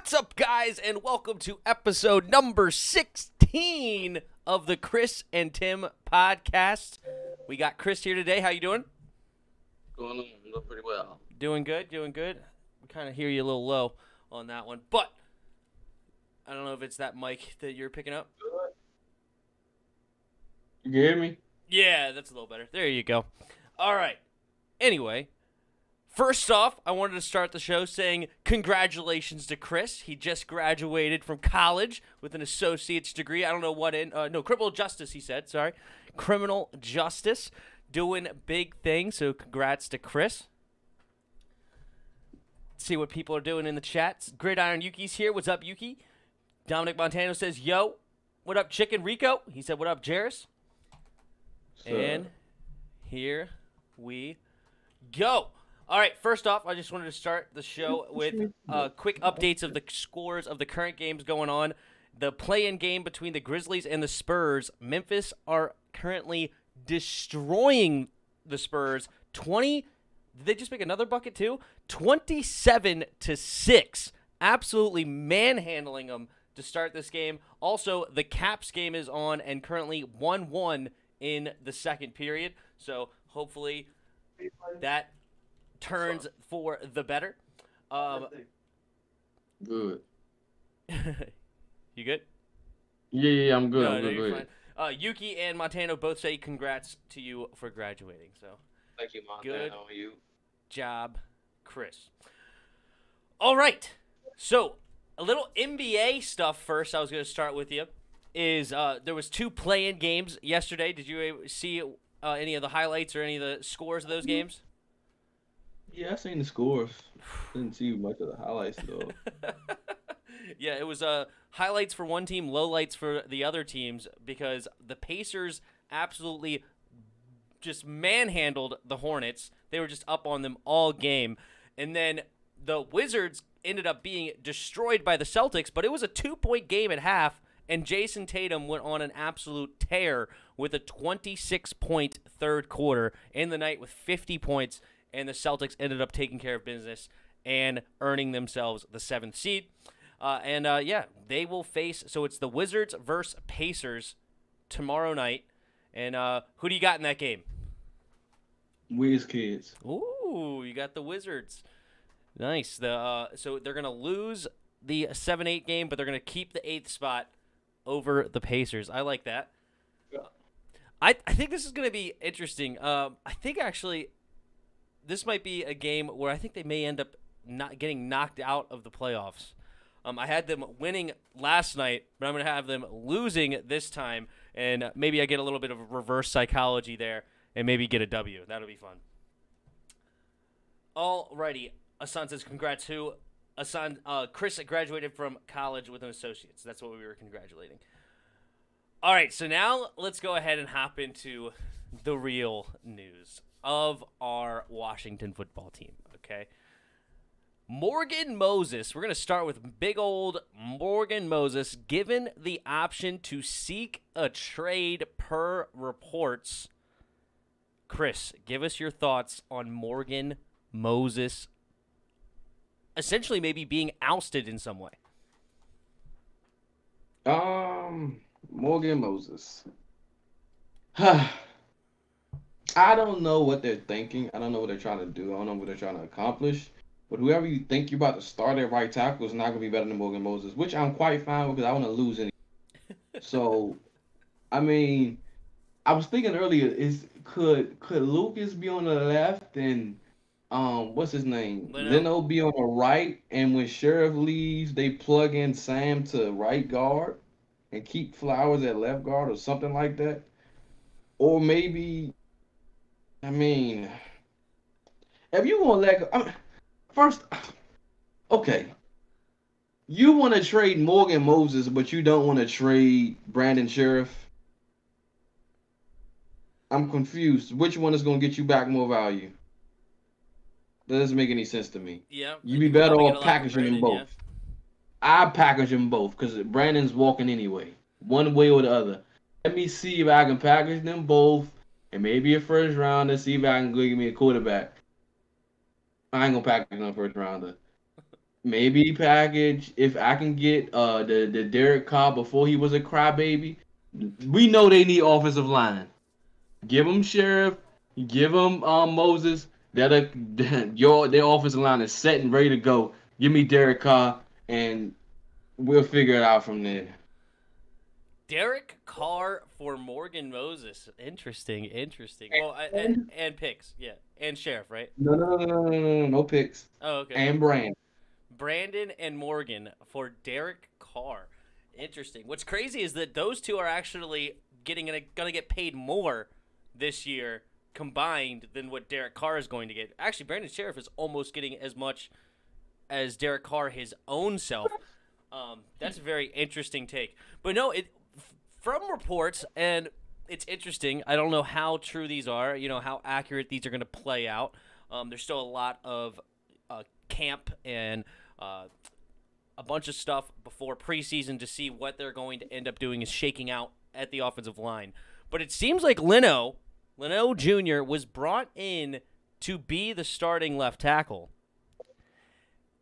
What's up, guys, and welcome to episode number 16 of the Chris and Tim podcast. We got Chris here today. How you doing? Doing pretty well. Doing good. We kind of hear you a little low on that one, but I don't know if it's that mic that you're picking up. You can hear me? Yeah, that's a little better. There you go. All right. Anyway, first off, I wanted to start the show saying congratulations to Chris. He just graduated from college with an associate's degree. I don't know what criminal justice, he said. Sorry. Criminal justice. Doing big things, so congrats to Chris. See what people are doing in the chats. Gridiron Yuki's here. What's up, Yuki? Dominic Montano says, yo. What up, Chicken Rico? He said, what up, Jairus? And here we go. All right, first off, I just wanted to start the show with quick updates of the scores of the current games going on. The play-in game between the Grizzlies and the Spurs. Memphis are currently destroying the Spurs. Did they just make another bucket too? 27-6. Absolutely manhandling them to start this game. Also, the Caps game is on and currently 1-1 in the second period. So hopefully that turns for the better. Good. You good? Yeah, I'm good. No, I'm good. you're Good. fine. Yuki and Montano both say congrats to you for graduating. So Thank you, Montano. Good. How are you? job, Chris. All right. So a little NBA stuff first. I was going to start with you. There was 2 play-in games yesterday. Did you see any of the highlights or any of the scores of those games? Yeah, I seen the scores. Didn't see much of the highlights though. Yeah, it was highlights for one team, lowlights for the other teams because the Pacers absolutely just manhandled the Hornets. They were just up on them all game. And then the Wizards ended up being destroyed by the Celtics, but it was a 2-point game at half, and Jason Tatum went on an absolute tear with a 26-point third quarter in the night with 50 points, and the Celtics ended up taking care of business and earning themselves the 7th seed. They will face – so it's the Wizards versus Pacers tomorrow night. And who do you got in that game? Wiz kids. Ooh, you got the Wizards. Nice. So they're going to lose the 7-8 game, but they're going to keep the 8th spot over the Pacers. I like that. Yeah. I think this is going to be interesting. I think actually this might be a game where I think they may end up not getting knocked out of the playoffs. I had them winning last night, but I'm going to have them losing this time, and maybe I get a little bit of reverse psychology there and maybe get a W. That'll be fun. Alrighty. Asan says, congrats who? Asan, Chris graduated from college with an associate's. That's what we were congratulating. All right, so now let's go ahead and hop into the real news of our Washington football team, okay? Morgan Moses, we're going to start with big old Morgan Moses, given the option to seek a trade per reports. Chris, give us your thoughts on Morgan Moses essentially maybe being ousted in some way. Morgan Moses. I don't know what they're thinking. I don't know what they're trying to do. I don't know what they're trying to accomplish. But whoever you think you're about to start at right tackle is not going to be better than Morgan Moses, which I'm quite fine with because I want to lose any. So, I mean, I was thinking earlier, could Lucas be on the left and what's his name? Leno be on the right, and when Sheriff leaves, they plug in Sam to right guard and keep Flowers at left guard or something like that? Or maybe, I mean, if you want to first, okay, you want to trade Morgan Moses, but you don't want to trade Brandon Sheriff? I'm confused. Which one is going to get you back more value? That doesn't make any sense to me. Yeah. You'd be better off packaging them both. Yeah. I package them both because Brandon's walking anyway, one way or the other. Let me see if I can package them both and maybe a first rounder, see if I can go give me a quarterback. I ain't going to package no first rounder. maybe package if I can get the Derek Carr before he was a crybaby. We know they need offensive line. Give them Sheriff, give them Moses. That their offensive line is set and ready to go. Give me Derek Carr, and we'll figure it out from there. Derek Carr for Morgan Moses. Interesting, interesting. Well, And and picks, yeah, and Sheriff, right? no picks. Oh, okay. And Brand. Brandon and Morgan for Derek Carr. Interesting. What's crazy is that those two are actually gonna get paid more this year combined than what Derek Carr is going to get. Actually, Brandon Sheriff is almost getting as much as Derek Carr his own self. That's a very interesting take. But no, from reports, and it's interesting. I don't know how true these are. You know how accurate these are going to play out. There's still a lot of camp and a bunch of stuff before preseason to see what they're going to end up doing is shaking out at the offensive line. But it seems like Leno Jr. was brought in to be the starting left tackle.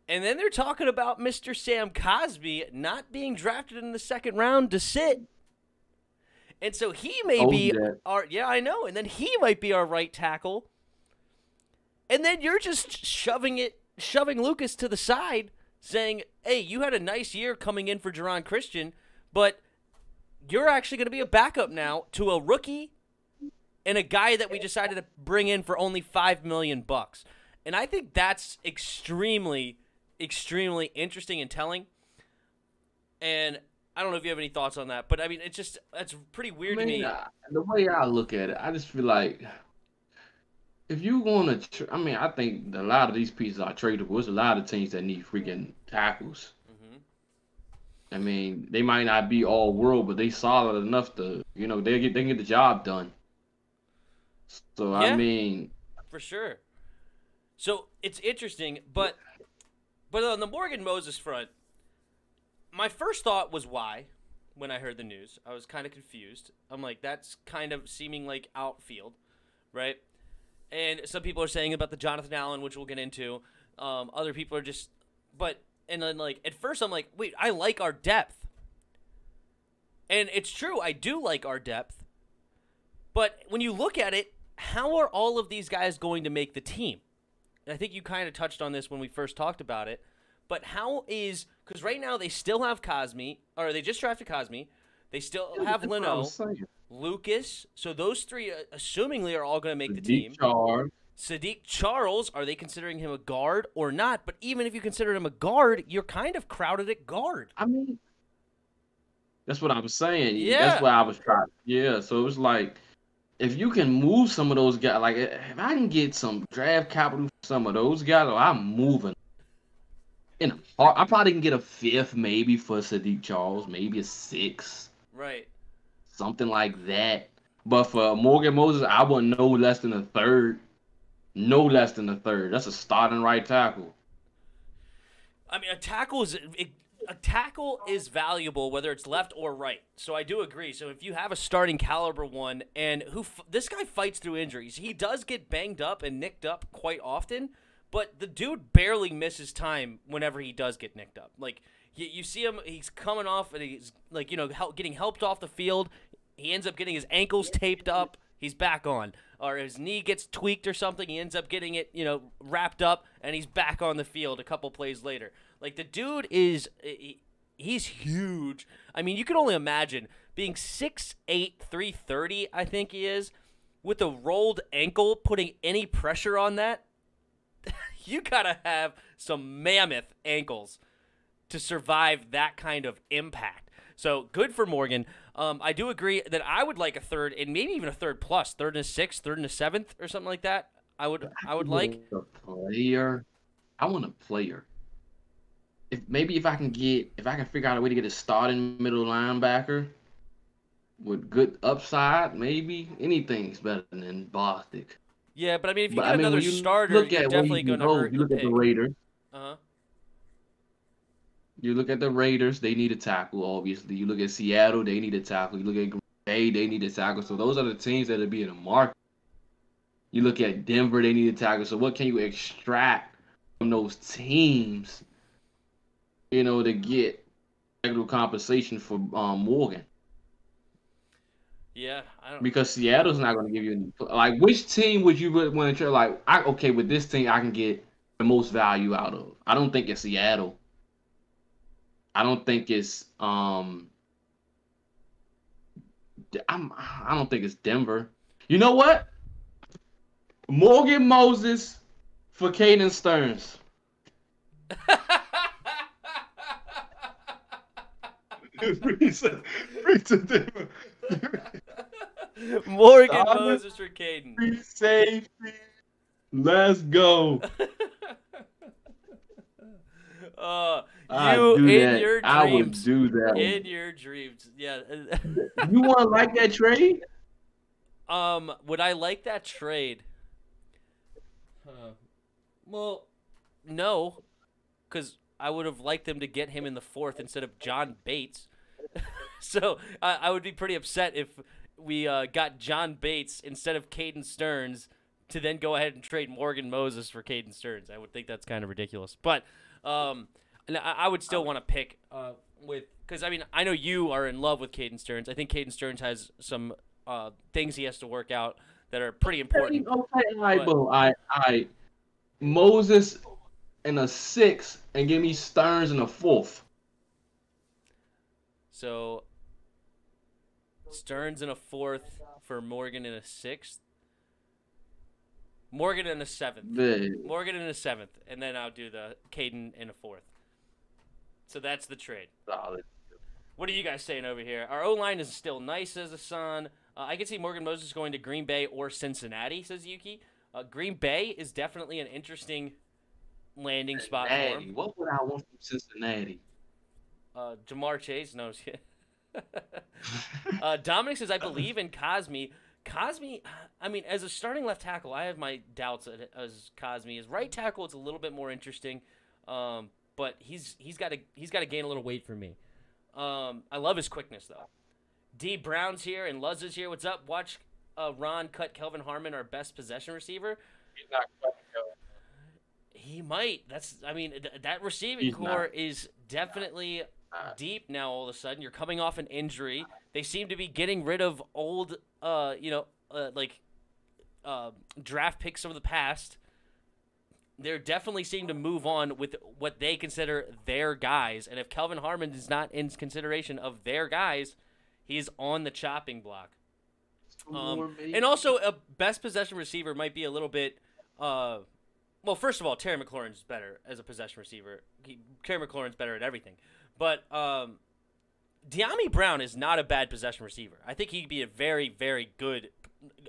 And then they're talking about Mr. Sam Cosmi not being drafted in the second round to sit. And so he may be our, yeah, I know. And then he might be our right tackle. And then you're just shoving Lucas to the side, saying, hey, you had a nice year coming in for Jerron Christian, but you're actually going to be a backup now to a rookie and a guy that we decided to bring in for only $5 million. And I think that's extremely interesting and telling. And I don't know if you have any thoughts on that, but I mean, that's pretty weird to me. The way I look at it, I just feel like if you want to, I think a lot of these pieces are tradable. There's a lot of teams that need freaking tackles. Mm-hmm. I mean, they might not be all world, but they solid enough to, they can get the job done. So yeah, I mean, for sure. So it's interesting, but on the Morgan Moses front, my first thought was why. When I heard the news, I was kind of confused. I'm like, that's kind of seeming like outfield, right? And some people are saying about the Jonathan Allen, which we'll get into. Other people are just, and then like at first I'm like, wait, I like our depth, and it's true, I do like our depth. But when you look at it, how are all of these guys going to make the team? And I think you kind of touched on this when we first talked about it. But because right now they still have Cosmi, or they just drafted Cosmi. They still have Leno, Lucas. So those three, assumingly, are all going to make the team. Sadiq Charles, are they considering him a guard or not? But even if you consider him a guard, you're kind of crowded at guard. I mean, that's what I was saying. Yeah. That's what I was trying. Yeah, so it's like, if you can move some of those guys, like if I can get some draft capital for some of those guys, I'm moving. I probably can get a fifth maybe for Sadiq Charles, maybe a sixth. Right. Something like that. But for Morgan Moses, I want no less than a third. No less than a third. That's a starting right tackle. I mean, a tackle is valuable whether it's left or right. So I do agree. So if you have a starting caliber one, and this guy fights through injuries, he does get banged up and nicked up quite often. But the dude barely misses time whenever he does get nicked up. Like, you see him, he's coming off, and he's, like, getting helped off the field. He ends up getting his ankles taped up. He's back on. Or his knee gets tweaked or something. He ends up getting it, wrapped up, and he's back on the field a couple plays later. Like, the dude he's huge. I mean, you can only imagine being 6'8", 330, I think he is, with a rolled ankle, putting any pressure on that. You gotta have some mammoth ankles to survive that kind of impact. So good for Morgan. I do agree that I would like a third, and maybe even a third plus, third and a sixth, third and a seventh, or something like that. I would like a player. I want a player. If I can figure out a way to get a starting middle linebacker with good upside, maybe anything's better than Bostic. Yeah, but I mean, if you get another starter, you're definitely going to hurt. You look at the Raiders. Uh-huh. You look at the Raiders, they need a tackle, obviously. You look at Seattle, they need a tackle. You look at Green Bay, they need a tackle. So those are the teams that will be in the market. You look at Denver, they need a tackle. So what can you extract from those teams to get regular compensation for Morgan. Yeah, I don't. Because Seattle's not going to give you any. Like, which team would you really want to try? Like, okay, with this team, I can get the most value out of. I don't think it's Seattle. I don't think it's I don't think it's Denver. You know what? Morgan Moses for Caden Stearns. Morgan Moses for Caden. Free safety. Let's go. You in your dreams. I would do that. In your dreams, yeah. You want to like that trade? Would I like that trade? Well, no, because I would have liked them to get him in the 4th instead of John Bates. So I would be pretty upset if we got John Bates instead of Caden Stearns to then go ahead and trade Morgan Moses for Caden Stearns. I would think that's kind of ridiculous. But I would still want to pick because I mean I know you are in love with Caden Stearns. I think Caden Stearns has some things he has to work out that are pretty important. Okay, Moses in a 6th and give me Stearns in a 4th. So Stearns in a 4th for Morgan in a 6th. Morgan in a 7th. Morgan in a 7th, and then I'll do the Caden in a 4th. So that's the trade. Solid. What are you guys saying over here? Our O-line is still nice as the sun. I can see Morgan Moses going to Green Bay or Cincinnati, says Yuki. Green Bay is definitely an interesting landing spot for him. What would I want from Cincinnati? Jamar Chase? No, Dominic says, I believe in Cosme. Cosme, I mean, as a starting left tackle, I have my doubts as Cosme. As right tackle, it's a little bit more interesting, but he's got to gain a little weight for me. I love his quickness though. D Brown's here and Luz is here. What's up? Watch Ron cut Kelvin Harmon, our best possession receiver. He's not cutting Kelvin. He might. That receiving core is definitely deep now. All of a sudden, you're coming off an injury. They seem to be getting rid of old, draft picks of the past. They're definitely seem to move on with what they consider their guys. And if Kelvin Harmon is not in consideration of their guys, he's on the chopping block. And also, a best possession receiver might be a little bit. Well, first of all, Terry McLaurin's better as a possession receiver. Terry McLaurin's better at everything. But De'Ami Brown is not a bad possession receiver. I think he'd be a very, very good,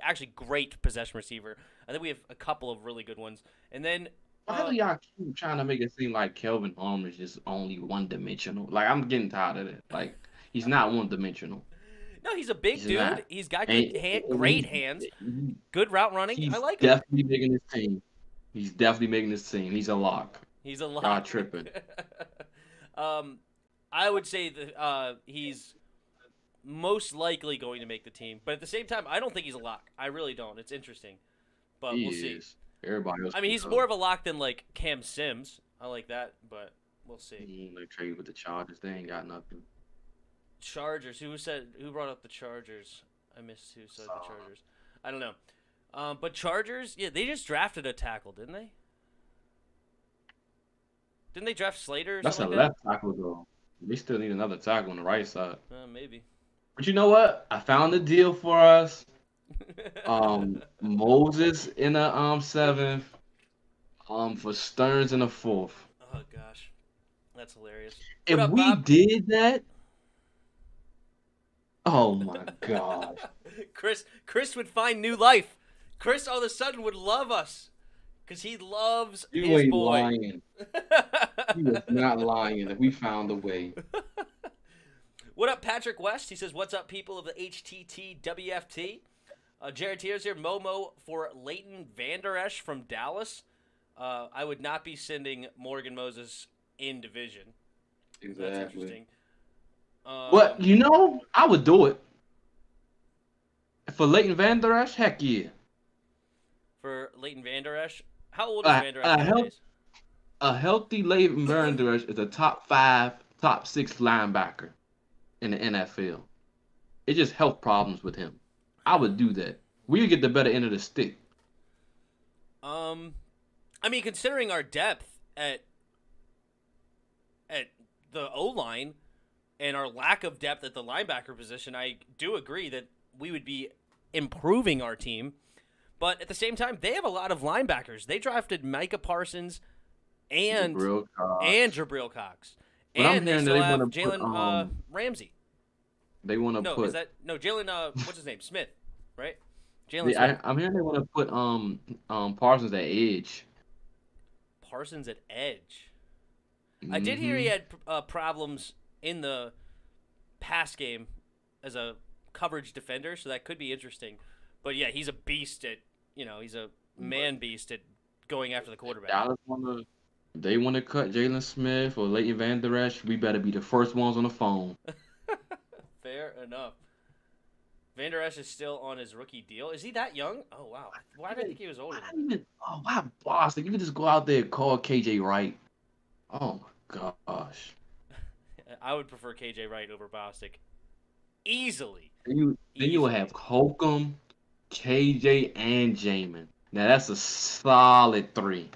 actually great possession receiver. I think we have a couple of really good ones. And then why do y'all keep trying to make it seem like Kelvin Harmon is just only one-dimensional? Like, I'm getting tired of it. Like, he's not one-dimensional. No, he's a big dude. Not. He's got great hands, good route running. I like him. He's definitely making this team. He's definitely making this team. He's a lock. He's a lock. Y'all tripping. I would say that he's most likely going to make the team. But at the same time, I don't think he's a lock. I really don't. It's interesting. But we'll see. Everybody else. I mean, he's more of a lock than, like, Cam Sims. I like that, but we'll see. They trade with the Chargers. They ain't got nothing. Chargers. Who brought up the Chargers? I missed who said the Chargers. I don't know. But Chargers, yeah, they just drafted a tackle, didn't they? Didn't they draft Slater or That's something a left tackle, though. They still need another tackle on the right side. Maybe. But you know what? I found a deal for us. Moses in the 7th. For Stearns in the 4th. Oh gosh, that's hilarious. If we did that, oh my god. Chris would find new life. Chris all of a sudden would love us because he loves his boy. Lying. He was not lying. If we found a way. What up, Patrick West? He says, "What's up, people of the HTTWFT?" Jared Tears here. Momo for Leighton Vander Esch from Dallas. I would not be sending Morgan Moses in division. Exactly. That's interesting. But, you know, I would do it. For Leighton Vander Esch, heck yeah. For Leighton Vander Esch? How old is Vander Esch nowadays? A healthy Leighton Vander Esch is a top 5, top 6 linebacker in the NFL. It's just health problems with him. I would do that. We would get the better end of the stick. I mean, considering our depth at the O line and our lack of depth at the linebacker position, I do agree that we would be improving our team. But at the same time, they have a lot of linebackers. They drafted Micah Parsons and Jabril Cox. But I'm And they hearing that still they have want to put Jalen Ramsey. they want to No, put is that no Jalen? What's his name? Smith, right? Jalen Smith. I'm hearing they want to put Parsons at edge. Parsons at edge. I did hear he had problems in the pass game as a coverage defender, so that could be interesting. But yeah, he's a beast at he's a man beast at going after the quarterback. They want to cut Jalen Smith or Leighton Vander Esch. We better be the first ones on the phone. Fair enough. Vander Esch is still on his rookie deal. Is he that young? Oh wow! Why did I think he was older? Why Boston? You can just go out there and call KJ Wright. Oh my gosh. I would prefer KJ Wright over Bostic. Easily. Then you will have Holcomb, KJ, and Jamin. Now that's a solid 3.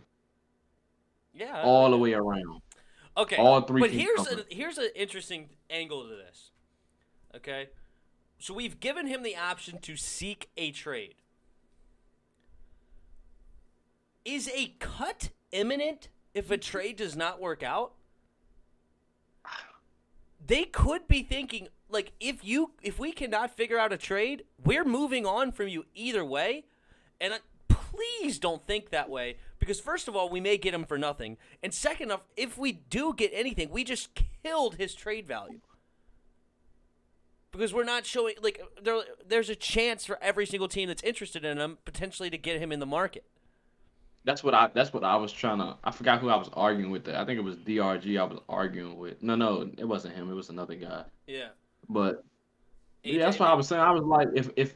Yeah. All the way around. Okay. All 3. But here's an interesting angle to this. Okay. So we've given him the option to seek a trade. Is a cut imminent if a trade does not work out? They could be thinking, like, if we cannot figure out a trade, we're moving on from you either way. And please don't think that way, because first of all, we may get him for nothing. And second off, if we do get anything, we just killed his trade value. Because we're not showing, like, there's a chance for every single team that's interested in him potentially to get him in the market. That's what I was trying to. I forgot who I was arguing with. I think it was DRG. I was arguing with. No, it wasn't him. It was another guy. Yeah. But AJ, yeah, that's what I was saying. I was like, if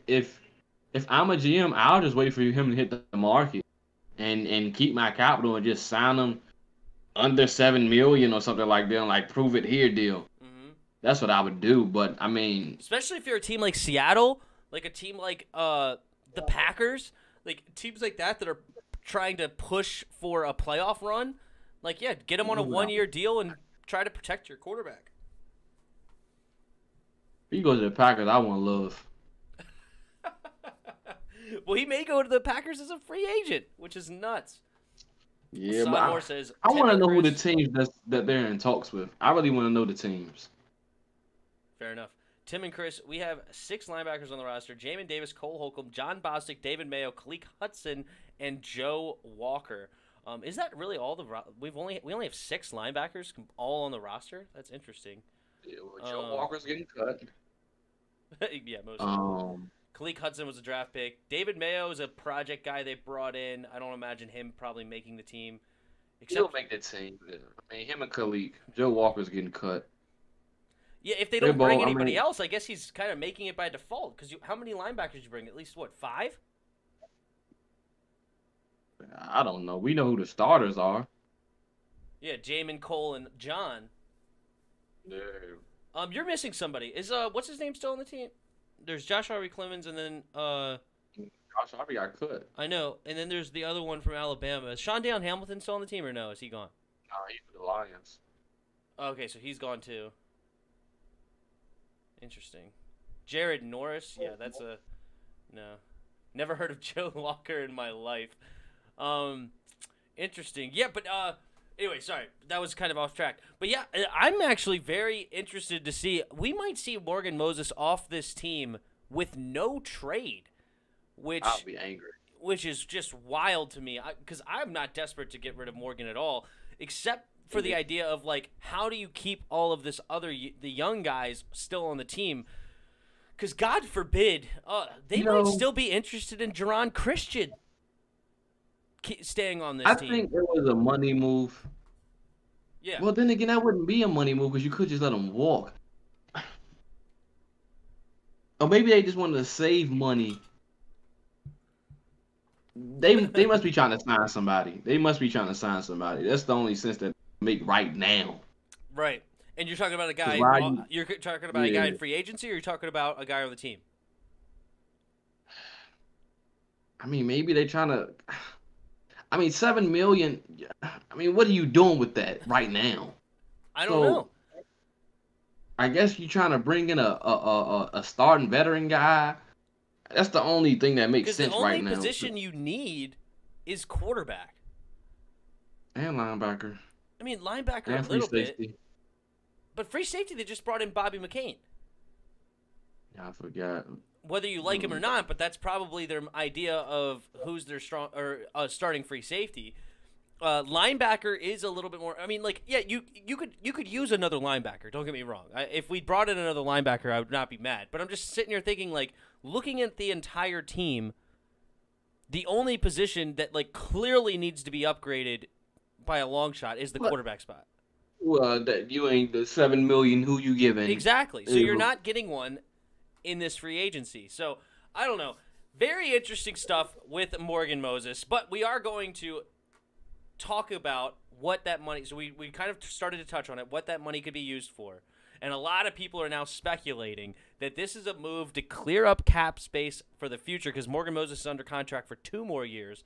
I'm a GM, I'll just wait for him to hit the market, and keep my capital and just sign him under $7 million or something like that, and like prove it here deal. Mm-hmm. That's what I would do. But I mean, especially if you're a team like Seattle, like a team like the Packers, like teams like that are trying to push for a playoff run, like, yeah, get him on a 1-year deal and try to protect your quarterback. If he goes to the Packers, I want love. Well, he may go to the Packers as a free agent, which is nuts. Yeah, but I want to know who the teams that they're in talks with. I really want to know the teams. Fair enough. Tim and Chris, we have 6 linebackers on the roster: Jamin Davis, Cole Holcomb, John Bostic, David Mayo, Khaleke Hudson, and Joe Walker. Is that really all we only have 6 linebackers all on the roster? That's interesting. Yeah, well, Joe Walker's getting cut. Yeah, most of them. Khaleke Hudson was a draft pick. David Mayo is a project guy they brought in. I don't imagine him probably making the team. He'll make the team. I mean, him and Khaleke. Joe Walker's getting cut. Yeah, if they don't bring anybody else, I guess he's kind of making it by default. Because how many linebackers did you bring? At least, 5? I don't know. We know who the starters are. Yeah, Jamin, Cole, and John. Yeah. You're missing somebody. Is what's his name still on the team? There's Josh Harvey Clemens, and then Josh Harvey got cut. I know, and then there's the other one from Alabama. Is Sean Deion Hamilton still on the team, or no? Is he gone? No, he's with the Lions. Okay, so he's gone too. Interesting. Jared Norris, yeah, that's no. Never heard of Joe Walker in my life. Interesting. Yeah, but anyway, sorry, that was kind of off track. But yeah, I'm actually very interested to see. We might see Morgan Moses off this team with no trade, which I'll be angry. Which is just wild to me, because I'm not desperate to get rid of Morgan at all, except for the idea of, like, how do you keep all of the young guys still on the team? Because God forbid, they might still be interested in Jerron Christian staying on this team. I think it was a money move. Yeah. Well, then again, that wouldn't be a money move because you could just let him walk. Or maybe they just wanted to save money. they must be trying to sign somebody. They must be trying to sign somebody. That's the only sense that make right now. Right. And you're talking about a Because guy. why you? You're talking about a guy Yeah. in free agency, or you're talking about a guy on the team? I mean, maybe they trying to. I mean, 7 million. I mean, what are you doing with that right now? I don't So know. I guess you're trying to bring in a starting veteran guy. That's the only thing that makes Because the sense right only now. position you need is quarterback. And linebacker I mean, linebacker a and free little bit, safety. but free safety they just brought in Bobby McCain. Yeah, I forgot. Whether you like him or not, but that's probably their idea of who's their strong or starting free safety. Linebacker is a little bit more. I mean, like, yeah, you could use another linebacker. Don't get me wrong. If we brought in another linebacker, I would not be mad. But I'm just sitting here thinking, like, looking at the entire team, the only position that like clearly needs to be upgraded by a long shot is the But quarterback spot. well, that you ain't the 7 million. Who you giving? Exactly. So you're not getting one in this free agency. So I don't know. Very interesting stuff with Morgan Moses, but we are going to talk about what that money. So we kind of started to touch on it, what that money could be used for. And a lot of people are now speculating that this is a move to clear up cap space for the future because Morgan Moses is under contract for 2 more years.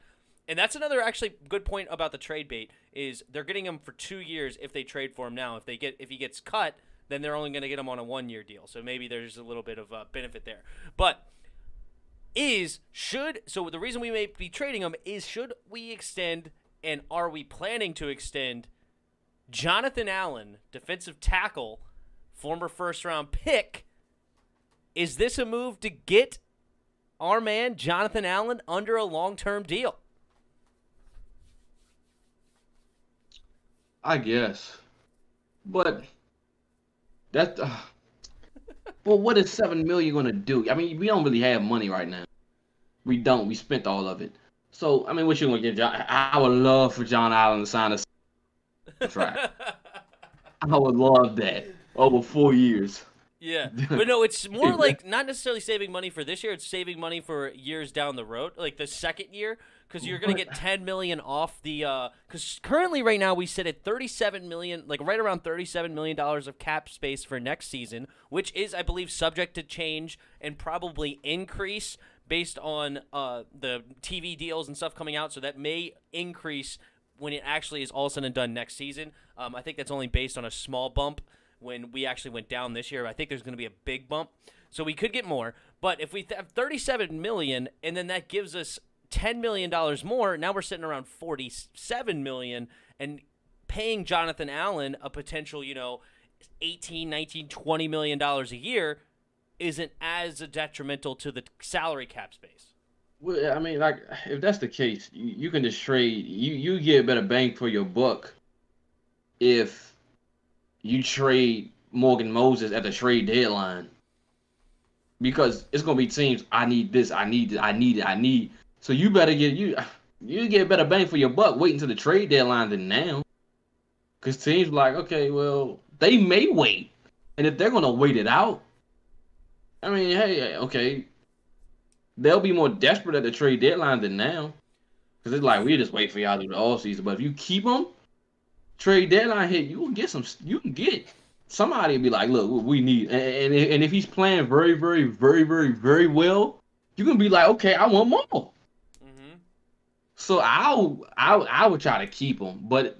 And that's another actually good point about the trade bait is they're getting him for 2 years if they trade for him now. If he gets cut, then they're only going to get him on a 1-year deal. So maybe there's a little bit of benefit there. But so the reason we may be trading him is should we extend and are we planning to extend Jonathan Allen, defensive tackle, former first-round pick? Is this a move to get our man Jonathan Allen under a long-term deal? I guess, but that. Well, what is 7 million gonna do? I mean, we don't really have money right now. We don't. We spent all of it. So I mean, what you gonna get, John? I would love for John Allen to sign a contract. I would love that over 4 years. Yeah, but no, it's more like not necessarily saving money for this year. It's saving money for years down the road, like the second year, because you're gonna get 10 million off the. Because currently, right now, we sit at 37 million, like right around 37 million dollars of cap space for next season, which is, I believe, subject to change and probably increase based on the TV deals and stuff coming out. So that may increase when it actually is all said and done next season. I think that's only based on a small bump. When we actually went down this year, I think there's going to be a big bump, so we could get more. But if we have 37 million, and then that gives us $10 million more, now we're sitting around 47 million, and paying Jonathan Allen a potential, 18, 19, 20 million dollars a year isn't as detrimental to the salary cap space. Well, I mean, like if that's the case, you can just trade. You get better bang for your buck if you trade Morgan Moses at the trade deadline because it's gonna be teams. I need this. I need it. I need it. I need. So you better you get better bang for your buck waiting until the trade deadline than now. Because teams like, okay, well, they may wait, and if they're gonna wait it out, I mean, hey, okay, they'll be more desperate at the trade deadline than now. Because it's like we just wait for y'all to do the all season. But if you keep them, trade deadline hit, you can get some. You can get somebody will be like, look, what we need, and if he's playing very, very, very, very, very well, you can be like, okay, I want more. Mm-hmm. So I would try to keep him, but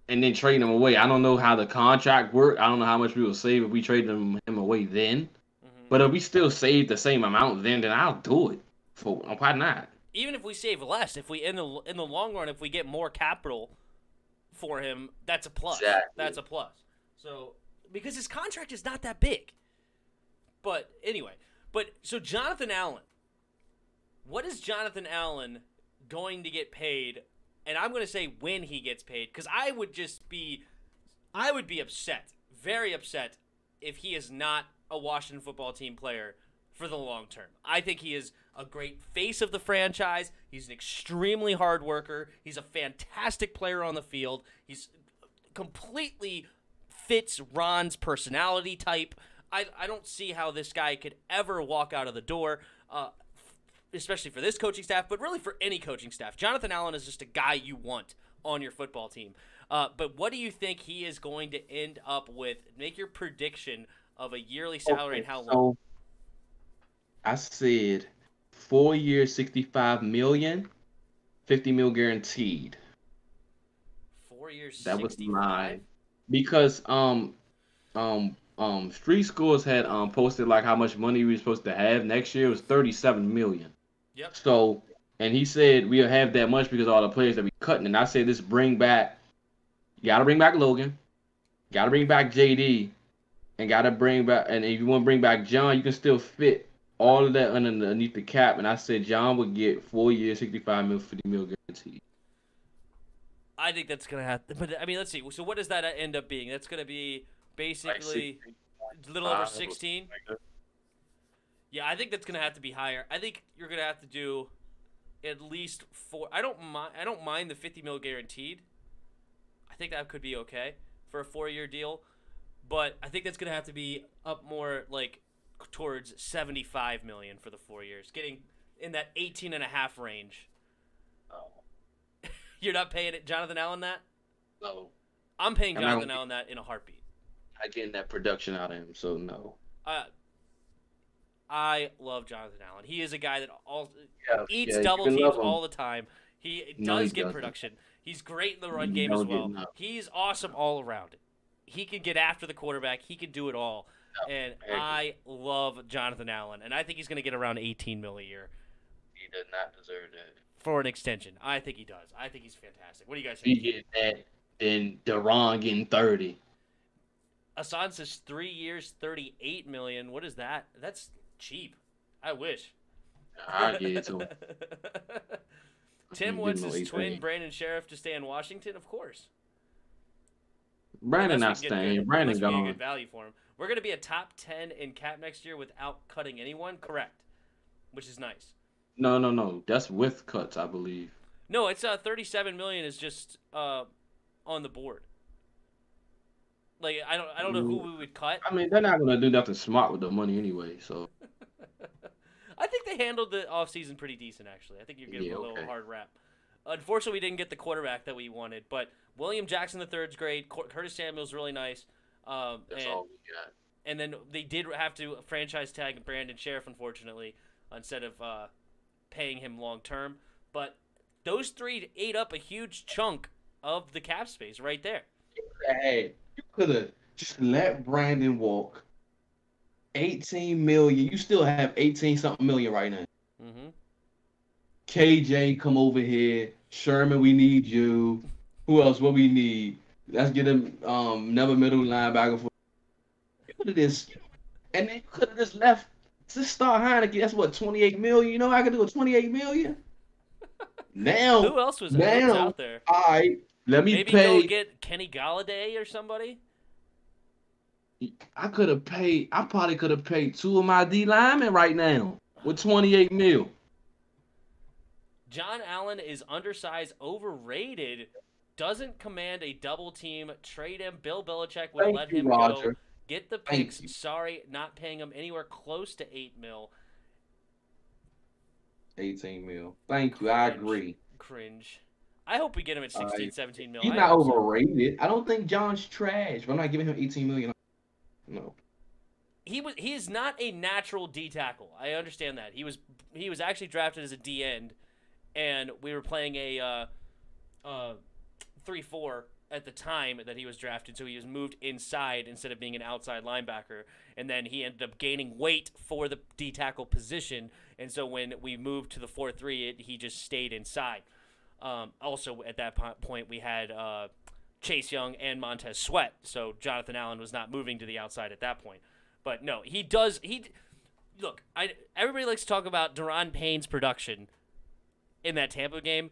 and then trade him away. I don't know how the contract worked. I don't know how much we will save if we trade him away then. Mm-hmm. But if we still save the same amount then I'll do it. Why not? Even if we save less, if we in the long run, if we get more capital for him, that's a plus. Exactly. That's a plus. So because his contract is not that big. But anyway, so Jonathan Allen, what is Jonathan Allen going to get paid? And I'm going to say when he gets paid, because I would be upset, very upset, if he is not a Washington football team player for the long term. I think he is a great face of the franchise. He's an extremely hard worker. He's a fantastic player on the field. He's completely fits Ron's personality type. I don't see how this guy could ever walk out of the door. especially for this coaching staff, but really for any coaching staff. Jonathan Allen is just a guy you want on your football team. But what do you think he is going to end up with? Make your prediction of a yearly salary and how long. So I said 4 years, $65 million, $50 million guaranteed. 4 years, That 65? was mine. Because Street Schools had posted like how much money we were supposed to have next year. It was $37 million. Yep. So, and he said we'll have that much because of all the players that we cutting. And I said this bring back. You gotta bring back Logan. Gotta bring back JD. And gotta bring back. And if you want to bring back John, you can still fit all of that underneath the cap. And I said John would get 4 years, $65 million, $50 million guaranteed. I think that's gonna happen. But I mean, let's see. So what does that end up being? That's gonna be basically a little over 16. Yeah, I think that's gonna have to be higher. I think you're gonna have to do at least 4. I don't mind the $50 million guaranteed. I think that could be okay for a 4-year deal, but I think that's gonna have to be up more like towards $75 million for the 4 years, getting in that 18.5 range. Oh. You're not paying it, Jonathan Allen, that? No. I'm paying Jonathan Allen that in a heartbeat. I getting that production out of him, so no. I love Jonathan Allen. He is a guy that eats you double can teams love him. all the time. He does get production. He's great in the run game as well. He's awesome all around. He can get after the quarterback. He can do it all. And I love Jonathan Allen, and I think he's going to get around $18 million a year. He does not deserve that. For an extension. I think he does. I think he's fantastic. What do you guys If he think? get that, then Deron getting 30. Asan says 3 years, $38 million. What is that? That's cheap. I wish. I'll get it to him. Tim wants his twin, Brandon Sheriff, to stay in Washington? Of course. Brandon not staying. Brandon gone. gone. Good value for him. We're going to be a top 10 in cap next year without cutting anyone? Correct. Which is nice. No. That's with cuts, I believe. No, it's $37 million is just on the board. Like I don't know who we would cut. I mean, they're not gonna do nothing smart with the money anyway. So I think they handled the offseason pretty decent, actually. I think you're getting a little hard rap. Unfortunately, we didn't get the quarterback that we wanted, but William Jackson III's great. Curtis Samuel's really nice. That's all we got. And then they did have to franchise tag Brandon Sheriff, unfortunately, instead of paying him long term. But those three ate up a huge chunk of the cap space right there. Hey, you could have just let Brandon walk. $18 million. You still have 18-something million right now. Mm-hmm. KJ, come over here. Sherman, we need you. Who else? What we need? Let's get him another middle linebacker for. You could have just, and then you could have just left. Just start Heineke. That's what, 28 million. You know I could do with 28 million. Now, who else was out there? All right, let me maybe pay. Go get Kenny Galladay or somebody. I probably could have paid 2 of my D linemen right now with 28 mil. John Allen is undersized, overrated, doesn't command a double team. Trade him. Bill Belichick would let him go. Get the picks. Sorry, not paying him anywhere close to $8 million. 18 mil. Thank you. I agree. Cringe. I hope we get him at 16, 17 mil. He's not overrated. I don't think John's trash, but I'm not giving him 18 million. No. He is not a natural D tackle. I understand that. He was actually drafted as a D end, and we were playing a 3-4 at the time that he was drafted, so he was moved inside instead of being an outside linebacker, and then he ended up gaining weight for the D tackle position, and so when we moved to the 4-3, he just stayed inside. Also, at that point, we had Chase Young and Montez Sweat, so Jonathan Allen was not moving to the outside at that point. But no, he does. Look, everybody likes to talk about Daron Payne's production in that Tampa game.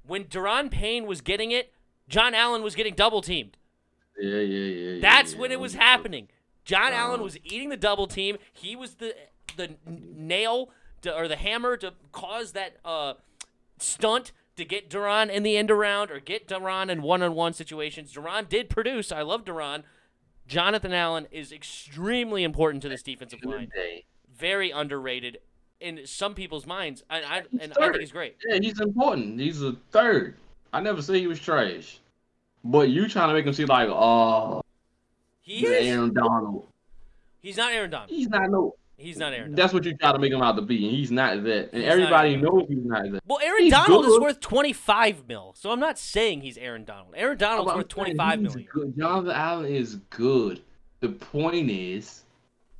When Daron Payne was getting it, John Allen was getting double teamed. Yeah. That's when it was happening. John Allen was eating the double team. He was the nail or the hammer to cause that stunt to get Daron in the end around or get Daron in one-on-one situations. Daron did produce. I love Daron. Jonathan Allen is extremely important to this defensive line. Very underrated. in some people's minds, and I think Third. he's great. Yeah, he's important. He's a third. I never said he was trash. But you trying to make him seem like, oh, He the is. Aaron Donald. He's not Aaron Donald. He's not no. He's not Aaron Donald. That's what you try to make him out to be, and he's not that. And He's everybody knows he's not that. Well, Aaron He's Donald good. is worth $25 million, so I'm not saying he's Aaron Donald. Aaron Donald's worth $25 million. Good. Jonathan Allen is good. The point is,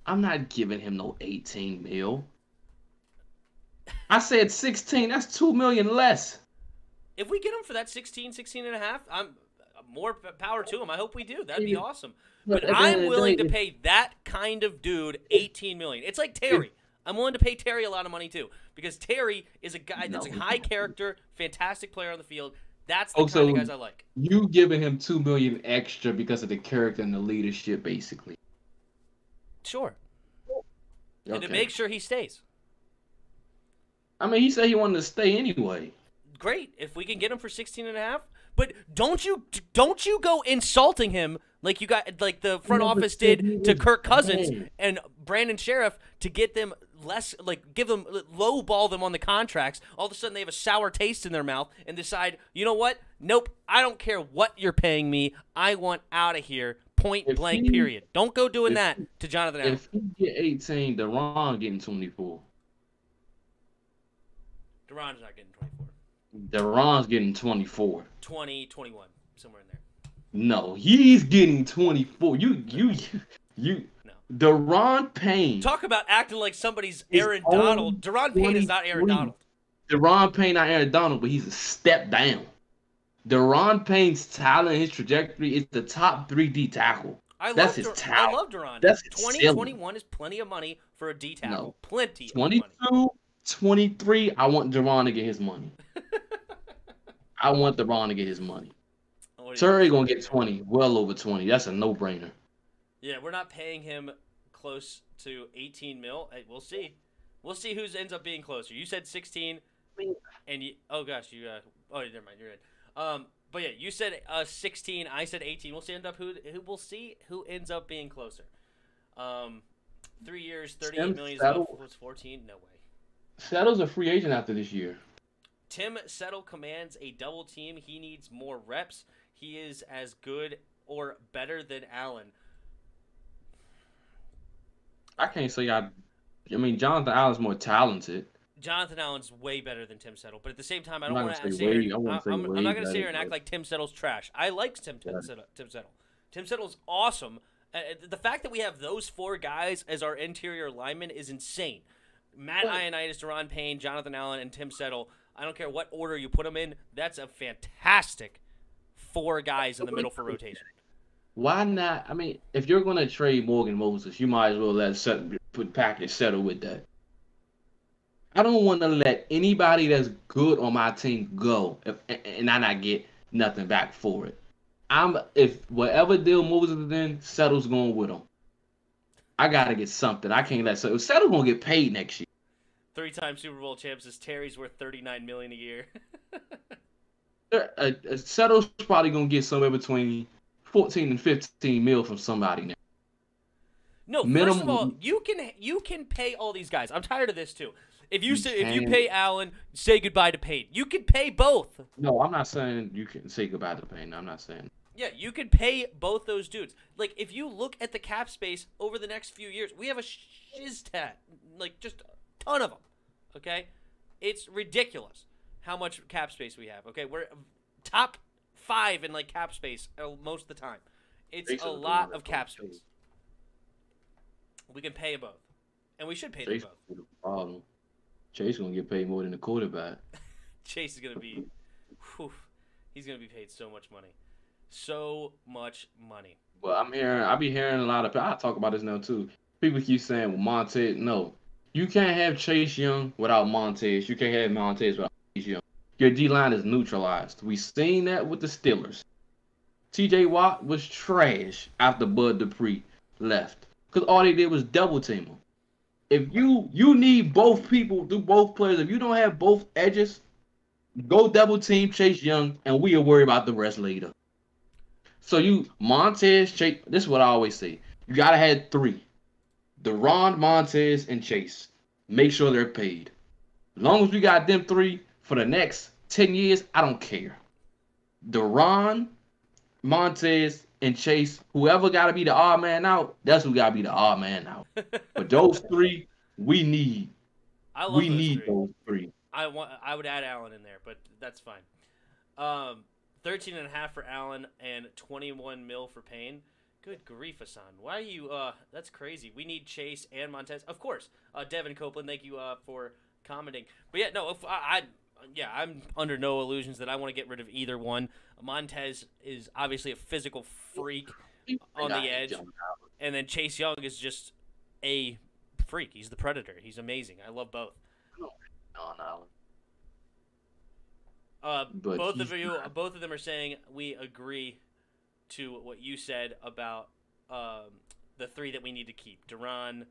I'm not giving him no 18 mil. I said 16. That's $2 million less. If we get him for that 16 and a half, I'm more power to him. I hope we do. That'd be awesome. But I'm willing to pay that kind of dude $18 million. It's like Terry. I'm willing to pay Terry a lot of money too, because Terry is a guy that's a high character, fantastic player on the field. That's the kind of guys I like. You giving him $2 million extra because of the character and the leadership, basically. Sure. Okay. And to make sure he stays. I mean, he said he wanted to stay anyway. Great, if we can get him for 16 and a half. But don't you go insulting him like the front office did to Kirk Cousins and Brandon Sheriff to get them lowball them on the contracts. All of a sudden they have a sour taste in their mouth and decide, you know what? Nope, I don't care what you're paying me. I want out of here. Point blank. Period. Don't go doing that to Jonathan Allen. If he get 18, Deron getting 24. Deron's not getting 24. Deron's getting 24. 20, 21, somewhere in there. No, he's getting 24. You. No. Deron Payne. Talk about acting like somebody's Aaron Donald. Deron Payne is not Aaron Donald. Deron Payne not Aaron Donald, but he's a step down. Deron Payne's talent, his trajectory is the top 3D tackle. That's his talent. I love Deron. That's 21 is plenty of money for a D tackle. No. Plenty 22, of money. 23, I want Deron to get his money. I want Deron to get his money. Terry going to get 20, well over 20. That's a no-brainer. Yeah, we're not paying him close to 18 mil. Hey, we'll see. We'll see who ends up being closer. You said 16, and oh gosh, never mind, you're in. But yeah, you said 16. I said 18. We'll see who ends up being closer. 3 years, 38 million is 14. No way. Settle's a free agent after this year. Tim Settle commands a double team. He needs more reps. He is as good or better than Allen. I can't say I mean, Jonathan Allen's more talented. Jonathan Allen's way better than Tim Settle, but at the same time, I don't want to say I'm not going to sit here and act like Tim Settle's trash. I like Tim Settle. Tim Settle's awesome. The fact that we have those four guys as our interior linemen is insane. Matt Ioannidis, Deron Payne, Jonathan Allen, and Tim Settle. I don't care what order you put them in. That's a fantastic four guys in the middle for rotation. Why not? I mean, if you're going to trade Morgan Moses, you might as well put Packers Settle with that. I don't want to let anybody that's good on my team go and I not get nothing back for it. If whatever deal Moses is in, Settle's going with him. I got to get something. I can't let Settle's going to get paid next year. 3-time Super Bowl champ says Terry's worth $39 million a year. Settle's probably going to get somewhere between 14 and 15 mil from somebody now. No, first of all, you can pay all these guys. I'm tired of this too. If you pay Allen, say goodbye to Payne. You can pay both. No, I'm not saying you can say goodbye to Payne. I'm not saying. Yeah, you can pay both those dudes. Like, if you look at the cap space over the next few years, we have a shiz-tat, like just a ton of them. Okay, it's ridiculous how much cap space we have. Okay, we're top 5 in like cap space most of the time. It's a lot of cap space. We can pay both, and we should pay them both. Chase is gonna get paid more than the quarterback. Chase is gonna be, he's gonna be paid so much money, so much money. Well, I be hearing a lot of. I talk about this now too. People keep saying, "Well, Montez, no, you can't have Chase Young without Montez. You can't have Montez without Chase Young. Your D line is neutralized. We seen that with the Steelers. T.J. Watt was trash after Bud Dupree left because all they did was double team him. If you need both people, do both players. If you don't have both edges, go double team Chase Young, and we'll worry about the rest later. So Montez, Chase. This is what I always say. You gotta have 3: Deron, Montez, and Chase. make sure they're paid. As long as we got them three for the next 10 years, I don't care. Deron, Montez, and Chase, whoever got to be the odd man out, that's who got to be the odd man out. But those three, we need. I love We those need three. those three. I would add Allen in there, but that's fine. 13 and a half for Allen and 21 mil for Payne. Good grief, Hassan. Why are you? That's crazy. We need Chase and Montez, of course. Devin Copeland, thank you for commenting. But yeah, no, if I'm under no illusions that I want to get rid of either one. Montez is obviously a physical freak on the edge, and then Chase Young is just a freak. He's the predator. He's amazing. I love both. No. Both of them are saying we agree to what you said about the three that we need to keep: Duran,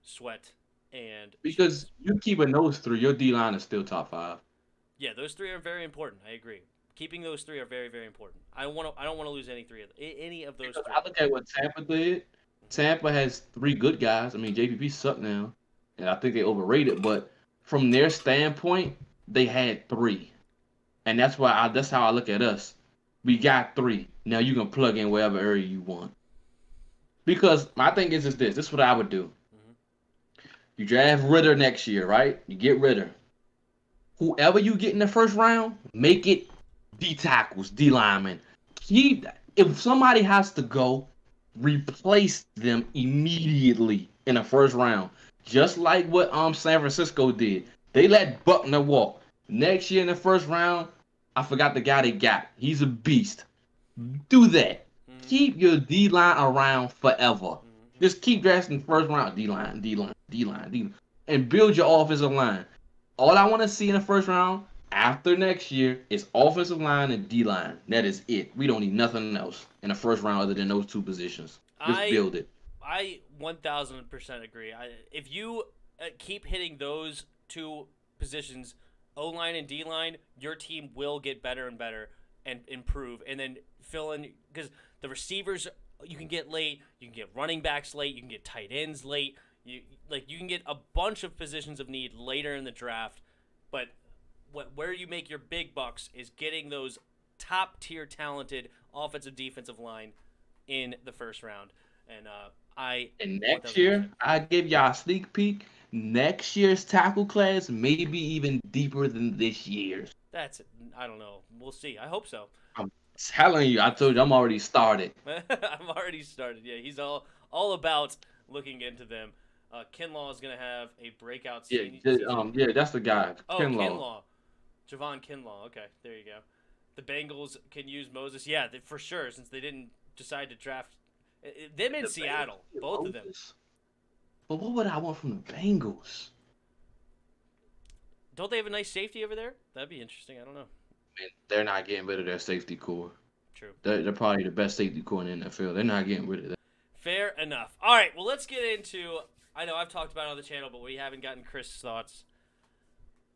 Sweat, and because you keeping those three, your D line is still top 5. Yeah, those three are very important. I agree. Keeping those three are very, very important. I don't want to lose any of those three. I look at what Tampa did. Tampa has 3 good guys. I mean, JPP sucked now, and I think they overrated. But from their standpoint, they had 3, and that's how I look at us. We got 3. Now you can plug in wherever area you want. Because my thing is this. This is what I would do. Mm-hmm. You draft Ritter next year, right? You get Ritter. Whoever you get in the first round, make it D tackles, D linemen. If somebody has to go, replace them immediately in the first round. Just like what San Francisco did. They let Buckner walk. Next year in the first round, I forgot the guy they got. He's a beast. Do that. Mm-hmm. Keep your D line around forever. Mm-hmm. Just keep drafting the first round. D line. And build your offensive line. All I want to see in the first round after next year is offensive line and D line. That is it. We don't need nothing else in the first round other than those 2 positions. Just build it. I 1,000% agree. If you keep hitting those 2 positions, O-line and D-line, your team will get better and better and improve. And then fill in, because the receivers you can get late, you can get running backs late, you can get tight ends late. You can get a bunch of positions of need later in the draft, but where you make your big bucks is getting those top-tier talented offensive defensive line in the first round. And next year, I give y'all a sneak peek. Next year's tackle class may be even deeper than this year's. I don't know. We'll see. I hope so. I'm telling you. I told you I'm already started. I'm already started. Yeah, he's all about looking into them. Kinlaw is going to have a breakout season. Yeah, that's the guy. Oh, Kinlaw. Javon Kinlaw. Okay, there you go. The Bengals can use Moses. Yeah, for sure, since they didn't decide to draft them in Seattle, both of them. But what would I want from the Bengals? Don't they have a nice safety over there? That'd be interesting. I don't know. Man, they're not getting rid of their safety core. True. They're probably the best safety core in the NFL. They're not getting rid of that. Fair enough. All right, well, let's get into... I know I've talked about it on the channel, but we haven't gotten Chris' thoughts.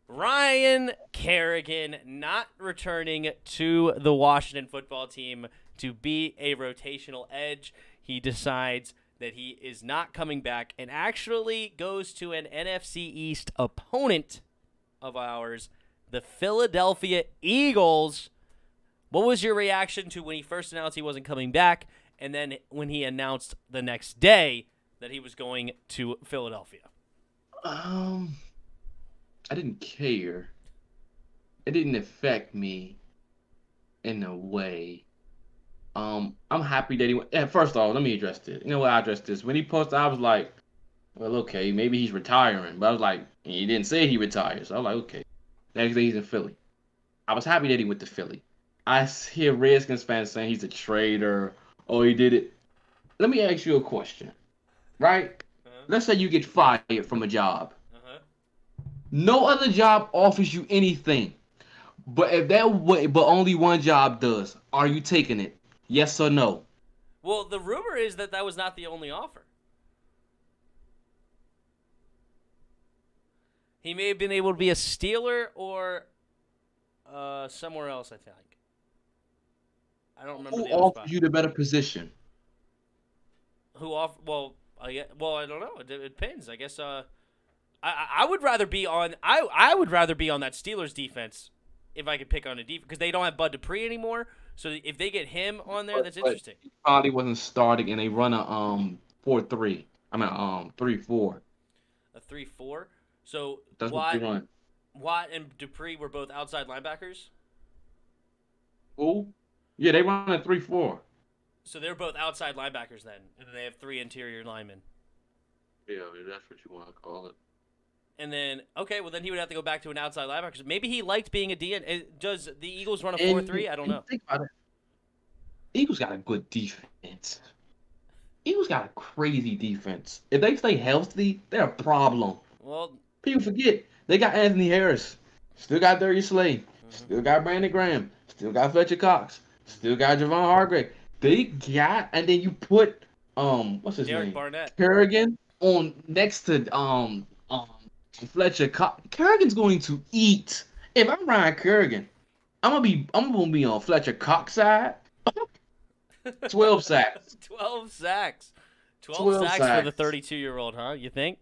Ryan Kerrigan not returning to the Washington football team to be a rotational edge. He decides that he is not coming back and actually goes to an NFC East opponent of ours, the Philadelphia Eagles. What was your reaction to when he first announced he wasn't coming back, and then when he announced the next day that he was going to Philadelphia? I didn't care. It didn't affect me in a way. I'm happy that he went. Yeah, first off, let me address this. You know what? I addressed this. When he posted, I was like, well, okay, maybe he's retiring. But I was like, he didn't say he retired. So I was like, okay. Next day he's in Philly. I was happy that he went to Philly. I hear Redskins fans saying he's a traitor. Oh, he did it. Let me ask you a question. Right? Let's say you get fired from a job. No other job offers you anything. But but only one job does. Are you taking it? Yes or no? Well, the rumor is that was not the only offer. He may have been able to be a Steeler or somewhere else, I think. I don't remember. Who offers you the better position? Who off? Well, I don't know. It depends. I guess I would rather be on I would rather be on that Steelers defense if I could pick on a defense because they don't have Bud Dupree anymore. So if they get him on there, that's But interesting. he probably wasn't starting, and they run a 4-3. I mean 3-4. A 3-4. So That's what they run. Watt and Dupree were both outside linebackers. Who? Yeah, they run a 3-4. So they're both outside linebackers then, and then they have 3 interior linemen. Yeah, that's what you want to call it. And then okay, well then he would have to go back to an outside linebacker. Maybe he liked being a DN. Does the Eagles run a 4-3? I don't know. Think about it. Eagles got a good defense. Eagles got a crazy defense. If they stay healthy, they're a problem. Well, People forget they got Anthony Harris, still got Darius Slay, still got Brandon Graham, still got Fletcher Cox, still got Javon Hargrave. They got, and then you put what's his Derek name? Barnett. Kerrigan on next to Fletcher Cox. Kerrigan's going to eat. If I'm Ryan Kerrigan, I'm gonna be on Fletcher Cox side. 12 sacks. 12 sacks. 12 sacks for the 32-year-old, huh? You think?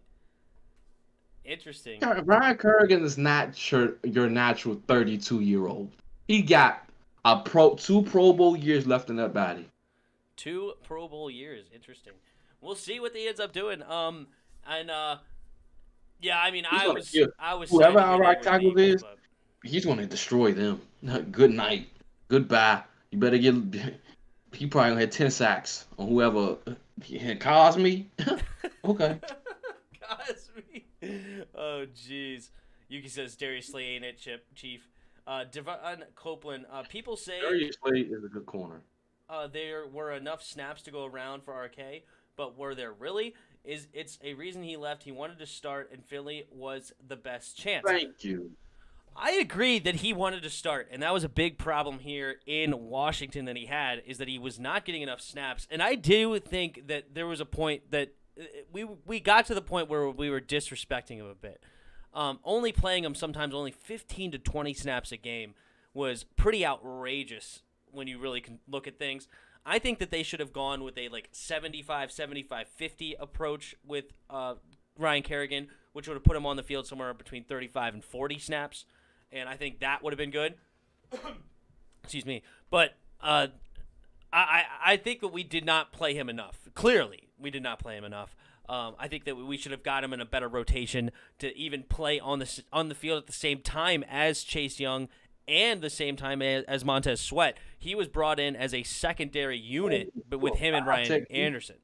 Interesting. Ryan Kerrigan is not your natural 32-year-old. He got 2 Pro Bowl years left in that body. 2 Pro Bowl years. Interesting. We'll see what he ends up doing. Yeah, I mean, I was whoever sad to our get right with tackle the Eagles, is, but he's going to destroy them. Good night. Goodbye. You better get. He probably gonna have 10 sacks on whoever. Cosme. Okay. Cosme. Oh, jeez. Yuki says Darius Slay ain't it, Chief. Devon Copeland. People say Darius Slay is a good corner. There were enough snaps to go around for RK, but were there really? It's a reason he left. He wanted to start, and Philly was the best chance. Thank you. I agree that he wanted to start, and that was a big problem here in Washington that he had, is that he was not getting enough snaps. And I do think that there was a point that we got to the point where we were disrespecting him a bit. Only playing him sometimes only 15 to 20 snaps a game was pretty outrageous when you really can look at things. I think that they should have gone with a 75, 50 approach with Ryan Kerrigan, which would have put him on the field somewhere between 35 and 40 snaps. And I think that would have been good. Excuse me. But I think that we did not play him enough. Clearly, we did not play him enough. I think that we should have got him in a better rotation to even play on the field at the same time as Chase Young and the same time as Montez Sweat. He was brought in as a secondary unit, but with him and Ryan Anderson.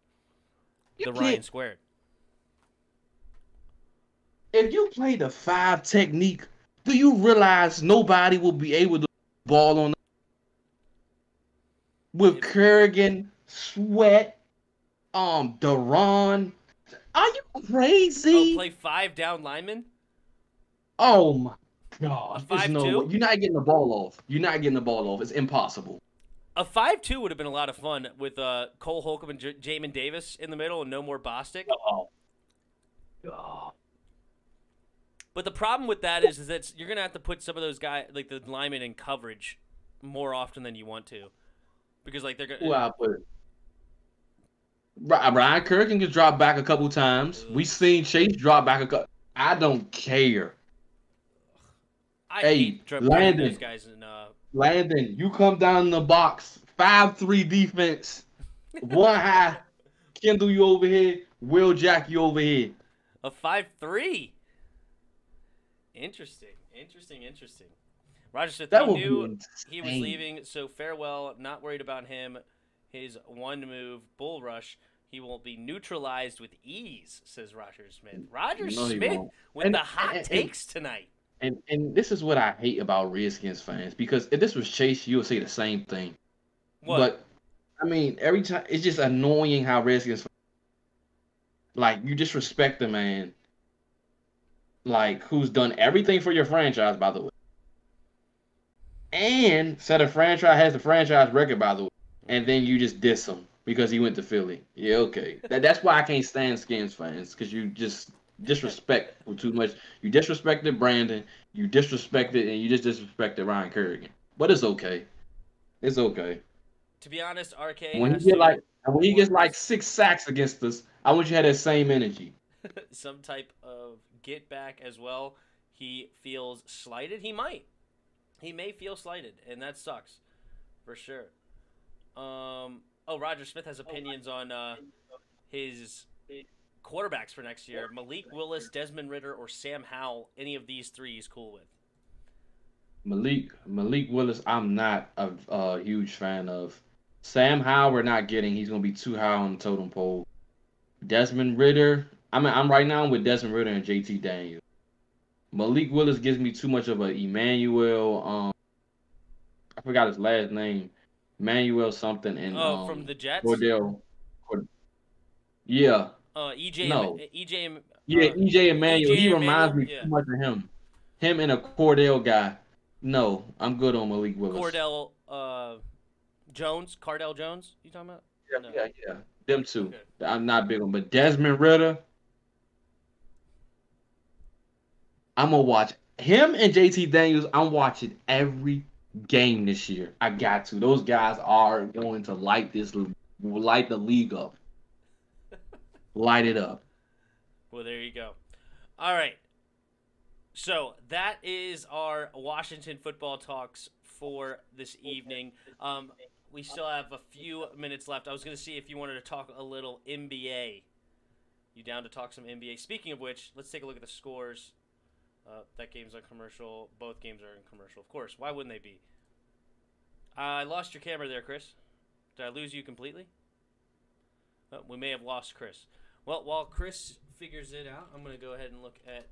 The Ryan squared. If you play the 5 technique, do you realize nobody will be able to ball on with Kerrigan, Sweat, Duran? Are you crazy? Play 5 down linemen? Oh my God. 5-2? You're not getting the ball off. You're not getting the ball off. It's impossible. A 5-2 would have been a lot of fun with Cole Holcomb and Jamin Davis in the middle and no more Bostic. Oh. God. But the problem with that is that you're going to have to put some of those guys, like the linemen, in coverage more often than you want to. Because, they're going to... Well, I put it. Ryan Kerrigan can drop back a couple times. We seen Chase drop back a couple. I don't care. I hate Landon, those guys in, Landon, you come down in the box. 5-3 defense. 1 high. Kendall, you over here. Will Jack, you over here. A 5-3. Interesting. Roger said he knew he was leaving, so farewell. Not worried about him. His one move, bull rush. He will be neutralized with ease, says Roger Smith. Roger Smith with the hot takes tonight. And this is what I hate about Redskins fans, because if this was Chase, you would say the same thing. What? But I mean, every time it's just annoying how Redskins you disrespect the man. Who's done everything for your franchise, by the way. And said has the franchise record, by the way. And then you just diss him because he went to Philly. Yeah, okay. That's why I can't stand Skins fans, because you just disrespect too much. You disrespected Brandon, you disrespected Ryan Kerrigan. But it's okay. It's okay. To be honest, RK when he gets 6 sacks against us, I want you to have that same energy. Some type of get back as well, he feels slighted. He might. He may feel slighted, and that sucks for sure. Roger Smith has opinions on his quarterbacks for next year. Malik Willis, Desmond Ritter, or Sam Howell. Any of these three he's cool with. Malik Willis, I'm not a huge fan of. Sam Howell, we're not getting. He's gonna be too high on the totem pole. Desmond Ritter, I'm right now with Desmond Ritter and JT Daniels. Malik Willis gives me too much of a Emmanuel. I forgot his last name. Emmanuel something and Oh, from the Jets. Cordell. Yeah. EJ. No. EJ. Yeah, EJ Emmanuel. He reminds me yeah. too much of him. Him and a Cordell guy. No, I'm good on Malik Willis. Cordell Jones. Cardell Jones. You talking about? Yeah. Them two. Okay. I'm not big on, but Desmond Ritter. I'm gonna watch him and JT Daniels. I'm watching every game this year. I got to. Those guys are going to light the league up. Light it up. Well, there you go. All right. So that is our Washington football talks for this evening. We still have a few minutes left. I was going to see if you wanted to talk a little NBA. You down to talk some NBA? Speaking of which, let's take a look at the scores. That game's on commercial. Both games are in commercial. Of course. Why wouldn't they be? I lost your camera there, Chris. Did I lose you completely? Oh, we may have lost Chris. Well, while Chris figures it out, I'm going to go ahead and look at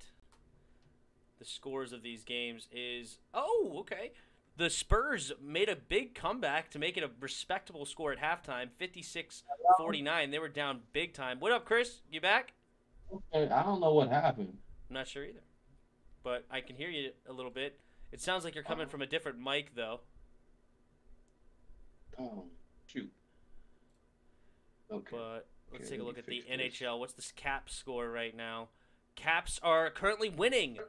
the scores of these games. Okay. The Spurs made a big comeback to make it a respectable score at halftime, 56-49. They were down big time. What up, Chris? You back? Okay, I don't know what happened. I'm not sure either. But I can hear you a little bit. It sounds like you're coming from a different mic, though. Oh, shoot. Okay. But let's take a look at the NHL. What's the Caps score right now? Caps are currently winning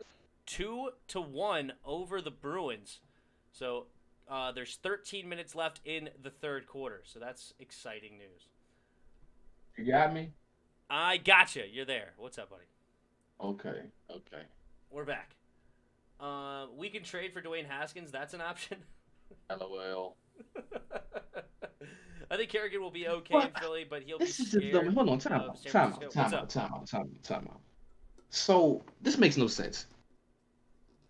2-1 over the Bruins. So there's 13 minutes left in the third quarter. So that's exciting news. You got me? I gotcha. You're there. What's up, buddy? Okay. We're back. We can trade for Dwayne Haskins. That's an option. LOL. I think Kerrigan will be okay in Philly, but he'll be scared. Hold on, time out. So this makes no sense.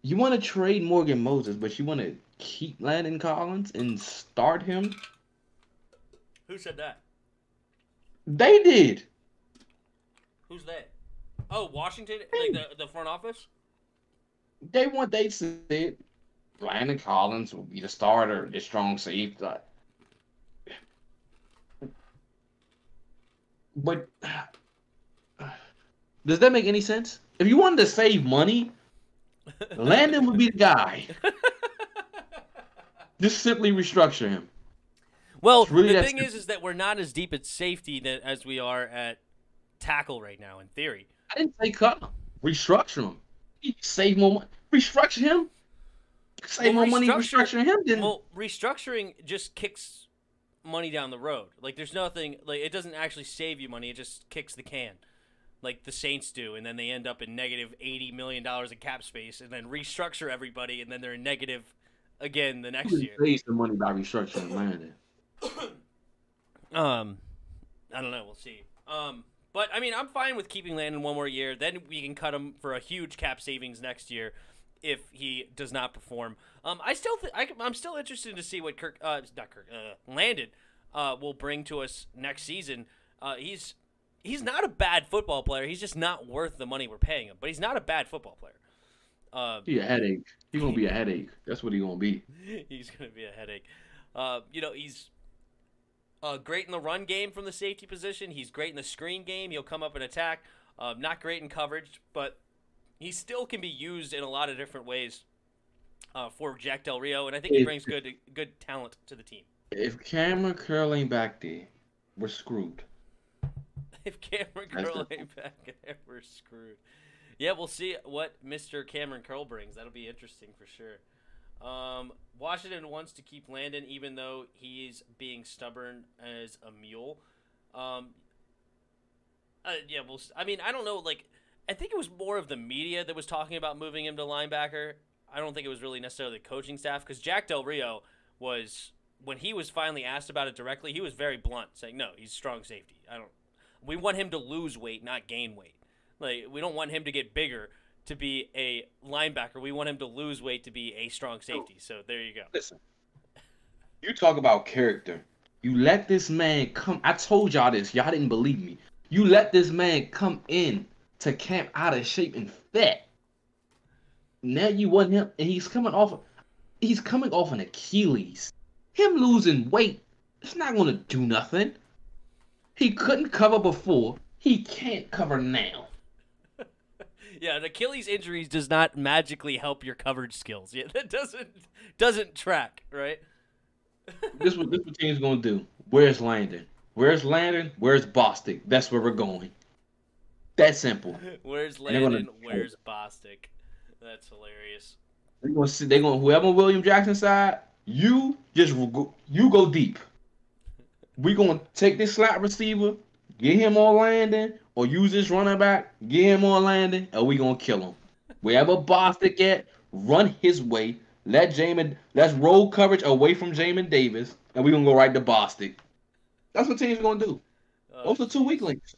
You want to trade Morgan Moses, but you want to keep Landon Collins and start him? Who said that? They did. Who's they? Oh, Washington? Like the front office? They said Landon Collins will be the starter, the strong safety. But does that make any sense? If you wanted to save money, Landon would be the guy. Just simply restructure him. Well, really the thing is that we're not as deep at safety as we are at tackle right now, in theory. I didn't say cut him. Restructure him. Save more money. Restructure him. Save more money restructuring him. Then restructuring just kicks money down the road. Like there's nothing. Like it doesn't actually save you money. It just kicks the can, like the Saints do, and then they end up in negative $80 million in cap space, and then restructure everybody, and then they're in negative again the next year. Save some money by restructuring Landon. I don't know. We'll see. But I mean, I'm fine with keeping Landon one more year. Then we can cut him for a huge cap savings next year if he does not perform. I'm still interested to see what Landon will bring to us next season. He's not a bad football player. He's just not worth the money we're paying him. But he's not a bad football player. He's a headache. He's gonna be a headache. That's what he's gonna be. He's gonna be a headache. He's great in the run game from the safety position. He's great in the screen game. He'll come up and attack. Not great in coverage, but he still can be used in a lot of different ways for Jack Del Rio, and I think he brings good talent to the team. If Cameron Curl ain't back there, we're screwed. If Cameron Curl ain't back there, we're screwed. Yeah, we'll see what Mr. Cameron Curl brings. That'll be interesting for sure. Washington wants to keep Landon, even though he's being stubborn as a mule. I don't know. Like, I think it was more of the media that was talking about moving him to linebacker. I don't think it was really necessarily the coaching staff because Jack Del Rio was, when he was finally asked about it directly, he was very blunt, saying, no, he's strong safety. We want him to lose weight, not gain weight. Like, we don't want him to get bigger to be a linebacker. We want him to lose weight to be a strong safety. So there you go. Listen, you talk about character. You let this man come. I told y'all this. Y'all didn't believe me. You let this man come in to camp out of shape and fat. Now you want him, and he's coming off an Achilles. Him losing weight, it's not going to do nothing. He couldn't cover before. He can't cover now. Yeah, an Achilles injuries does not magically help your coverage skills. Yeah, that doesn't track, right? This what team's gonna do. Where's Landon? Where's Landon? Where's Bostic? That's where we're going. That simple. Where's Landon? Where's Bostic? That's hilarious. They're gonna see. They're gonna whoever William Jackson side. You go deep. We gonna take this slot receiver, get him on Landon, or use this running back, get him on Landon, and we gonna kill him. Wherever Bostic at, run his way. Let's roll coverage away from Jamin Davis, and we gonna go right to Bostic. That's what teams gonna do. Those are 2 weak links.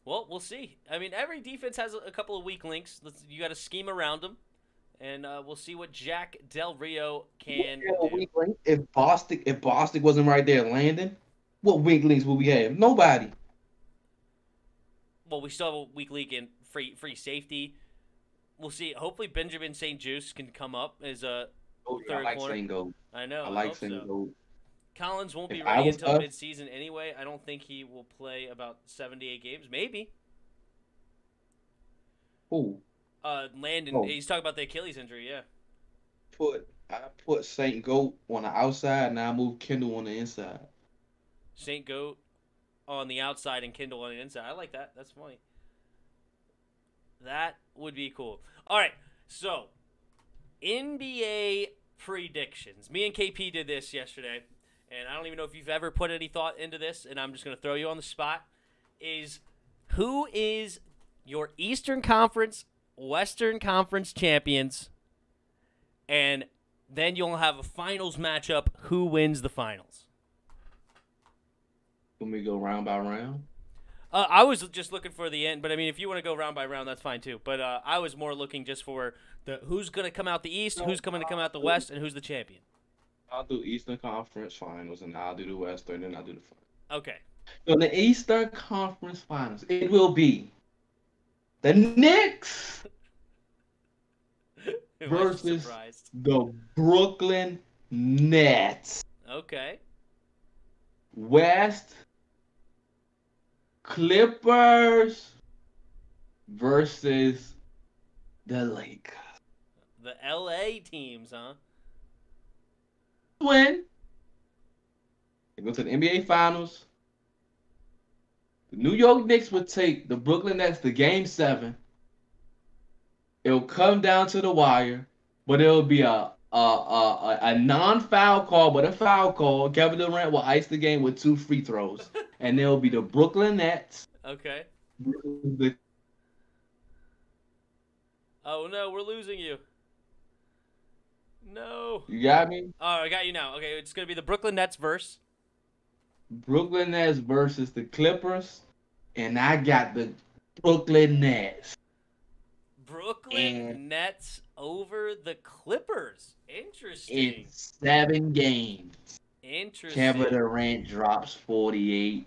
Well, we'll see. I mean, every defense has a couple of weak links. You got to scheme around them, and we'll see what Jack Del Rio can do. Weak link. If Bostic wasn't right there, Landon, what weak links would we have? Nobody. Well, we still have a weak link in free safety. We'll see. Hopefully, Benjamin St. Juice can come up as a third corner. St. Goat. I know. I like St. Goat. Collins won't be ready until mid-season anyway. I don't think he will play about 78 games. Maybe. Who? Landon. Oh. He's talking about the Achilles injury, yeah. I put St. Goat on the outside, and I move Kendall on the inside. St. Goat on the outside and Kendall on the inside. I like that. That's funny. That would be cool. All right, so NBA predictions. Me and KP did this yesterday. And I don't even know if you've ever put any thought into this, and I'm just going to throw you on the spot, who is your Eastern Conference, Western Conference champions, and then you'll have a finals matchup, who wins the finals? Can we go round by round? I was just looking for the end, but I mean, if you want to go round by round, that's fine too. But I was more looking just for who's going to come out the East, who's going to come out the West, and who's the champion. I'll do Eastern Conference Finals, and I'll do the Western, and I'll do the Finals. Okay. So in the Eastern Conference Finals, it will be the Knicks versus the Brooklyn Nets. Okay. West, Clippers versus the Lakers. The LA teams, huh? Win. They go to the NBA Finals. The New York Knicks would take the Brooklyn Nets to Game 7. It'll come down to the wire, but it'll be a non-foul call, but a foul call. Kevin Durant will ice the game with 2 free throws, and it'll be the Brooklyn Nets. Okay. Oh no, we're losing you. No. You got me? Oh, I got you now. Okay, it's going to be the Brooklyn Nets versus Brooklyn Nets versus the Clippers, and I got the Brooklyn Nets. Brooklyn Nets over the Clippers. Interesting. In 7 games. Interesting. Kevin Durant drops 48,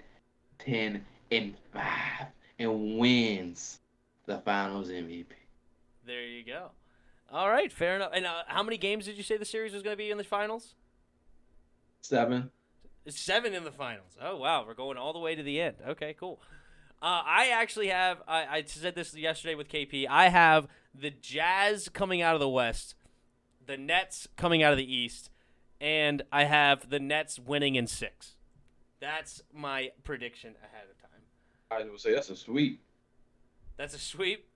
10, and 5, and wins the Finals MVP. There you go. All right, fair enough. And how many games did you say the series was going to be in the finals? 7. It's 7 in the finals. Oh, wow. We're going all the way to the end. Okay, cool. I actually have, I said this yesterday with KP, I have the Jazz coming out of the West, the Nets coming out of the East, and I have the Nets winning in 6. That's my prediction ahead of time. I would say that's a sweep. That's a sweep.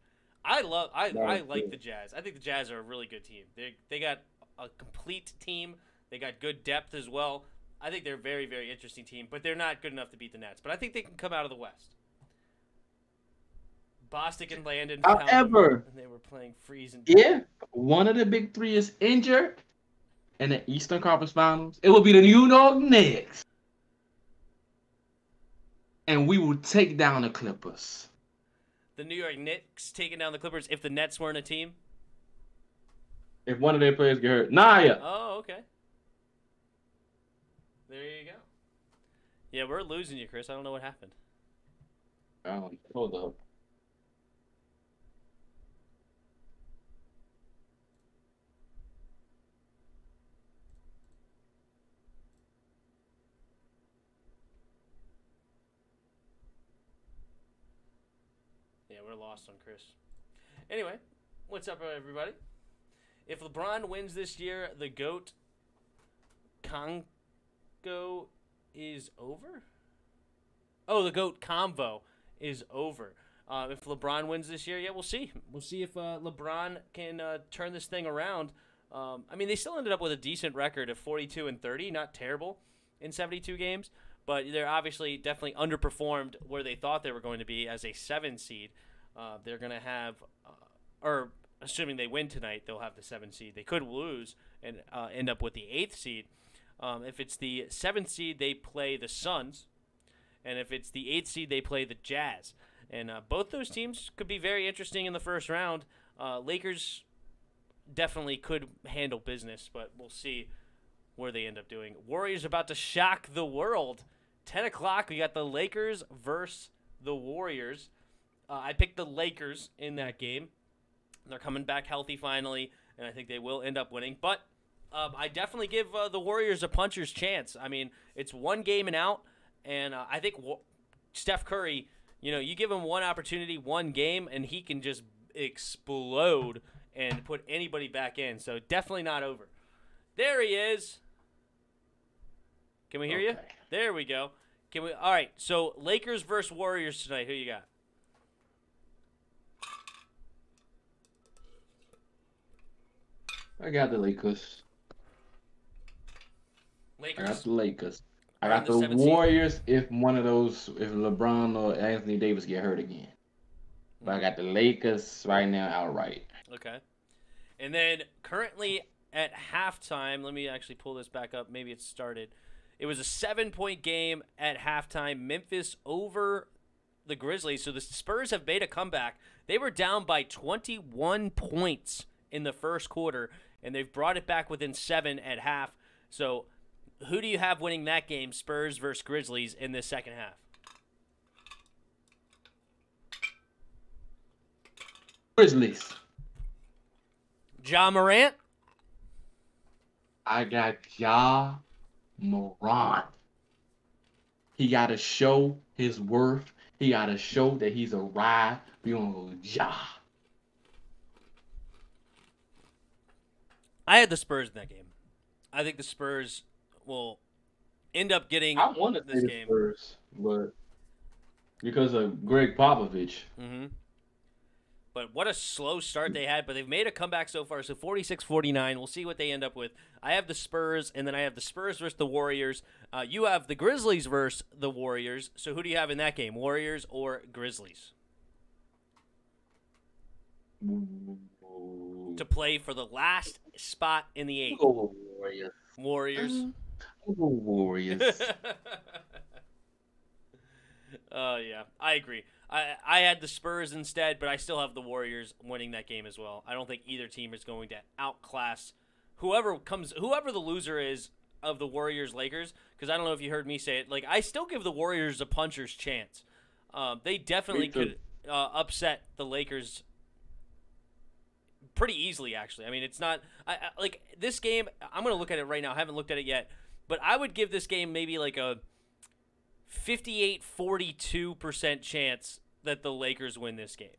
I like the Jazz. I think the Jazz are a really good team. They got a complete team. They got good depth as well. I think they're a very, very interesting team, but they're not good enough to beat the Nets. But I think they can come out of the West. Bostic and Landon found them, However, and they were playing freezing. yeah, one of the big three is injured in the Eastern Conference Finals. It will be the New York Knicks. And we will take down the Clippers. The New York Knicks taking down the Clippers if the Nets weren't a team? If one of their players get hurt. Naya. Oh, okay. There you go. Yeah, we're losing you, Chris. I don't know what happened. Hold up. Yeah, we're lost on Chris. Anyway, what's up, everybody? If LeBron wins this year, the GOAT Congo is over? Oh, the GOAT Convo is over. If LeBron wins this year, yeah, we'll see. We'll see if LeBron can turn this thing around. I mean, they still ended up with a decent record of 42-30, not terrible in 72 games, but they're obviously definitely underperformed where they thought they were going to be as a 7 seed. They're going to have, or assuming they win tonight, they'll have the 7 seed. They could lose and end up with the 8th seed. If it's the 7th seed, they play the Suns. And if it's the 8th seed, they play the Jazz. And both those teams could be very interesting in the first round. Lakers definitely could handle business, but we'll see where they end up doing. Warriors about to shock the world. 10 o'clock, we got the Lakers versus the Warriors. I picked the Lakers in that game. They're coming back healthy finally, and I think they will end up winning. But I definitely give the Warriors a puncher's chance. I mean, it's one game and out, and I think Steph Curry, you give him one opportunity, one game, and he can just explode and put anybody back in. So definitely not over. There he is. Can we hear you? There we go. All right, so Lakers versus Warriors tonight. Who you got? I got the Lakers. I got the Lakers. I got the Warriors if LeBron or Anthony Davis get hurt again. But I got the Lakers right now outright. Okay. And then currently at halftime, let me actually pull this back up. Maybe it started. It was a 7-point game at halftime. Memphis over the Grizzlies. So the Spurs have made a comeback. They were down by 21 points in the first quarter, and they've brought it back within 7 at half. So who do you have winning that game, Spurs versus Grizzlies, in this second half? Grizzlies. Ja Morant? I got Ja Morant. He got to show his worth. He got to show that he's arrived. We're going to go Ja. I had the Spurs in that game. I think the Spurs will end up getting I want to say the Spurs, but because of Greg Popovich. Mm-hmm. But what a slow start they had, but they've made a comeback so far. So 46-49. We'll see what they end up with. I have the Spurs, and then I have the Spurs versus the Warriors. You have the Grizzlies versus the Warriors. So who do you have in that game, Warriors or Grizzlies? To play for the last spot in the 8. Warriors. Warriors. Warriors. Oh, yeah. I agree. I had the Spurs instead, but I still have the Warriors winning that game as well. I don't think either team is going to outclass whoever the loser is of the Warriors-Lakers, because I don't know if you heard me say it. Like, I still give the Warriors a puncher's chance. They definitely could upset the Lakers pretty easily, actually. I mean, it's not like this game. I'm going to look at it right now. I haven't looked at it yet, but I would give this game maybe like a 58-42% chance that the Lakers win this game.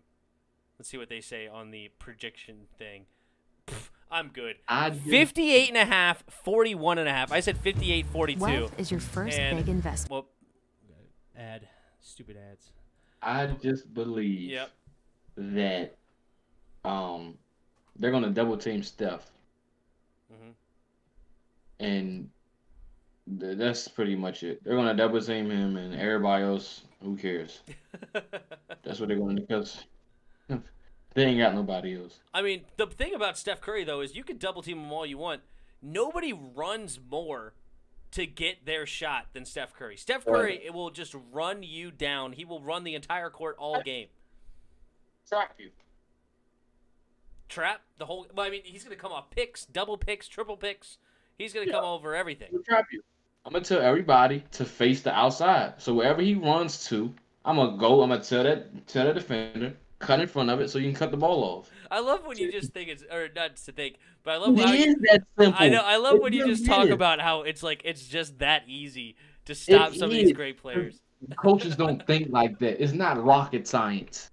Let's see what they say on the prediction thing. I'm good. 58.5, 41.5. I said 58-42. Wealth is your first big investment. Well, stupid ads. I just believe that they're gonna double team Steph, and that's pretty much it. They're gonna double team him, and everybody else, who cares? That's what they're going to do. Because They ain't got nobody else. I mean, the thing about Steph Curry, though, is you can double team him all you want. Nobody runs more to get their shot than Steph Curry. Steph Curry it will just run you down. He will run the entire court all game. Trap you. Trap the whole. Well, I mean, he's going to come off picks, double picks, triple picks. He's going to come over everything. He'll trap you. I'm gonna tell everybody to face the outside. So wherever he runs to, I'm gonna go. I'm gonna tell the defender cut in front of it so you can cut the ball off. I love when you just think it's, or not to think, but I love It how is that simple. I know. I love when you really just talk is. about how it's like it's just that easy to stop It some of these is. great players. Coaches don't think like that. It's not rocket science.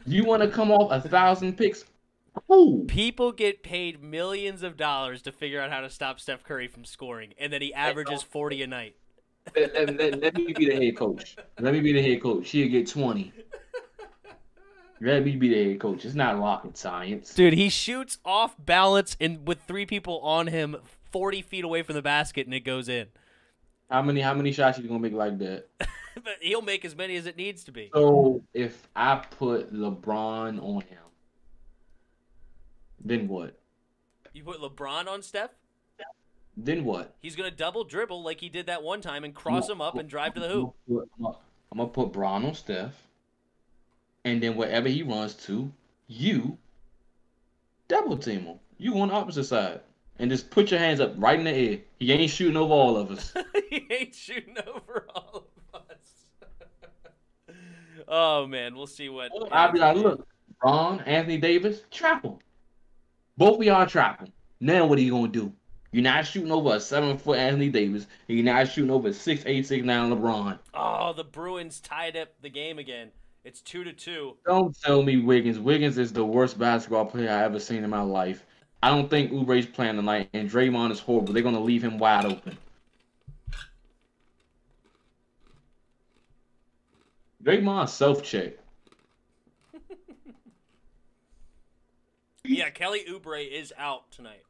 You want to come off 1,000 picks? Cool. People get paid millions of dollars to figure out how to stop Steph Curry from scoring, and then he averages 40 a night. Let me be the head coach. Let me be the head coach. She'll get 20. Let me be the head coach. It's not rocket science. Dude, he shoots off balance and with 3 people on him 40 feet away from the basket, and it goes in. How many shots you gonna make like that? But he'll make as many as it needs to be. So if I put LeBron on him, then what? You put LeBron on Steph? Then what? He's going to double dribble like he did that one time and cross him up and drive to the hoop. I'm gonna put Bron on Steph, and then wherever he runs to, you double team him. You on the opposite side, and just put your hands up right in the air. He ain't shooting over all of us. He ain't shooting over all of us. Oh, man. We'll see what. I'll be like, look, Bron, Anthony Davis, trap him. Both of y'all trap him. Now what are you gonna do? You're not shooting over a 7-foot Anthony Davis, and you're not shooting over a 6'8", 6'9" LeBron. Oh, the Bruins tied up the game again. It's 2-2. Don't tell me Wiggins. Wiggins is the worst basketball player I ever seen in my life. I don't think Oubre's playing tonight, and Draymond is horrible. They're gonna leave him wide open. Draymond self-check. Yeah, Kelly Oubre is out tonight.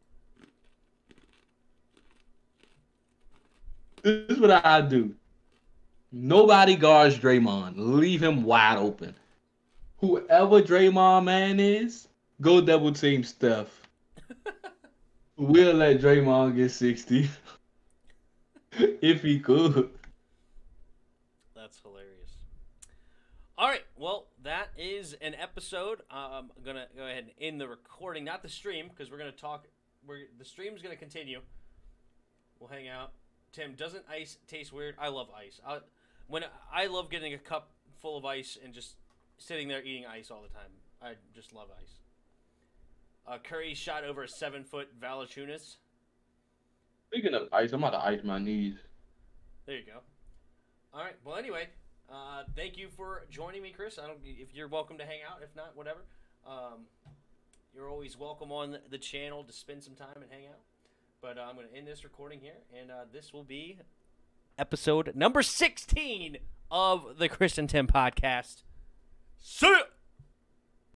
This is what I do. Nobody guards Draymond. Leave him wide open. Whoever Draymond man is, go double team Steph. We'll let Draymond get 60. If he could. That's hilarious. All right, well, that is an episode. I'm going to go ahead and end the recording, not the stream, because we're going to talk. The stream's going to continue. We'll hang out. Tim, doesn't ice taste weird? I love ice. I love getting a cup full of ice and just sitting there eating ice all the time. I just love ice. Curry shot over a 7-foot Valanciunas. Speaking of ice, I'm about to ice my knees. There you go. All right. Well, anyway, thank you for joining me, Chris. I don't. If you're welcome to hang out. If not, whatever. You're always welcome on the channel to spend some time and hang out. But I'm going to end this recording here, and this will be episode number 16 of the Chris and Tim podcast. See ya!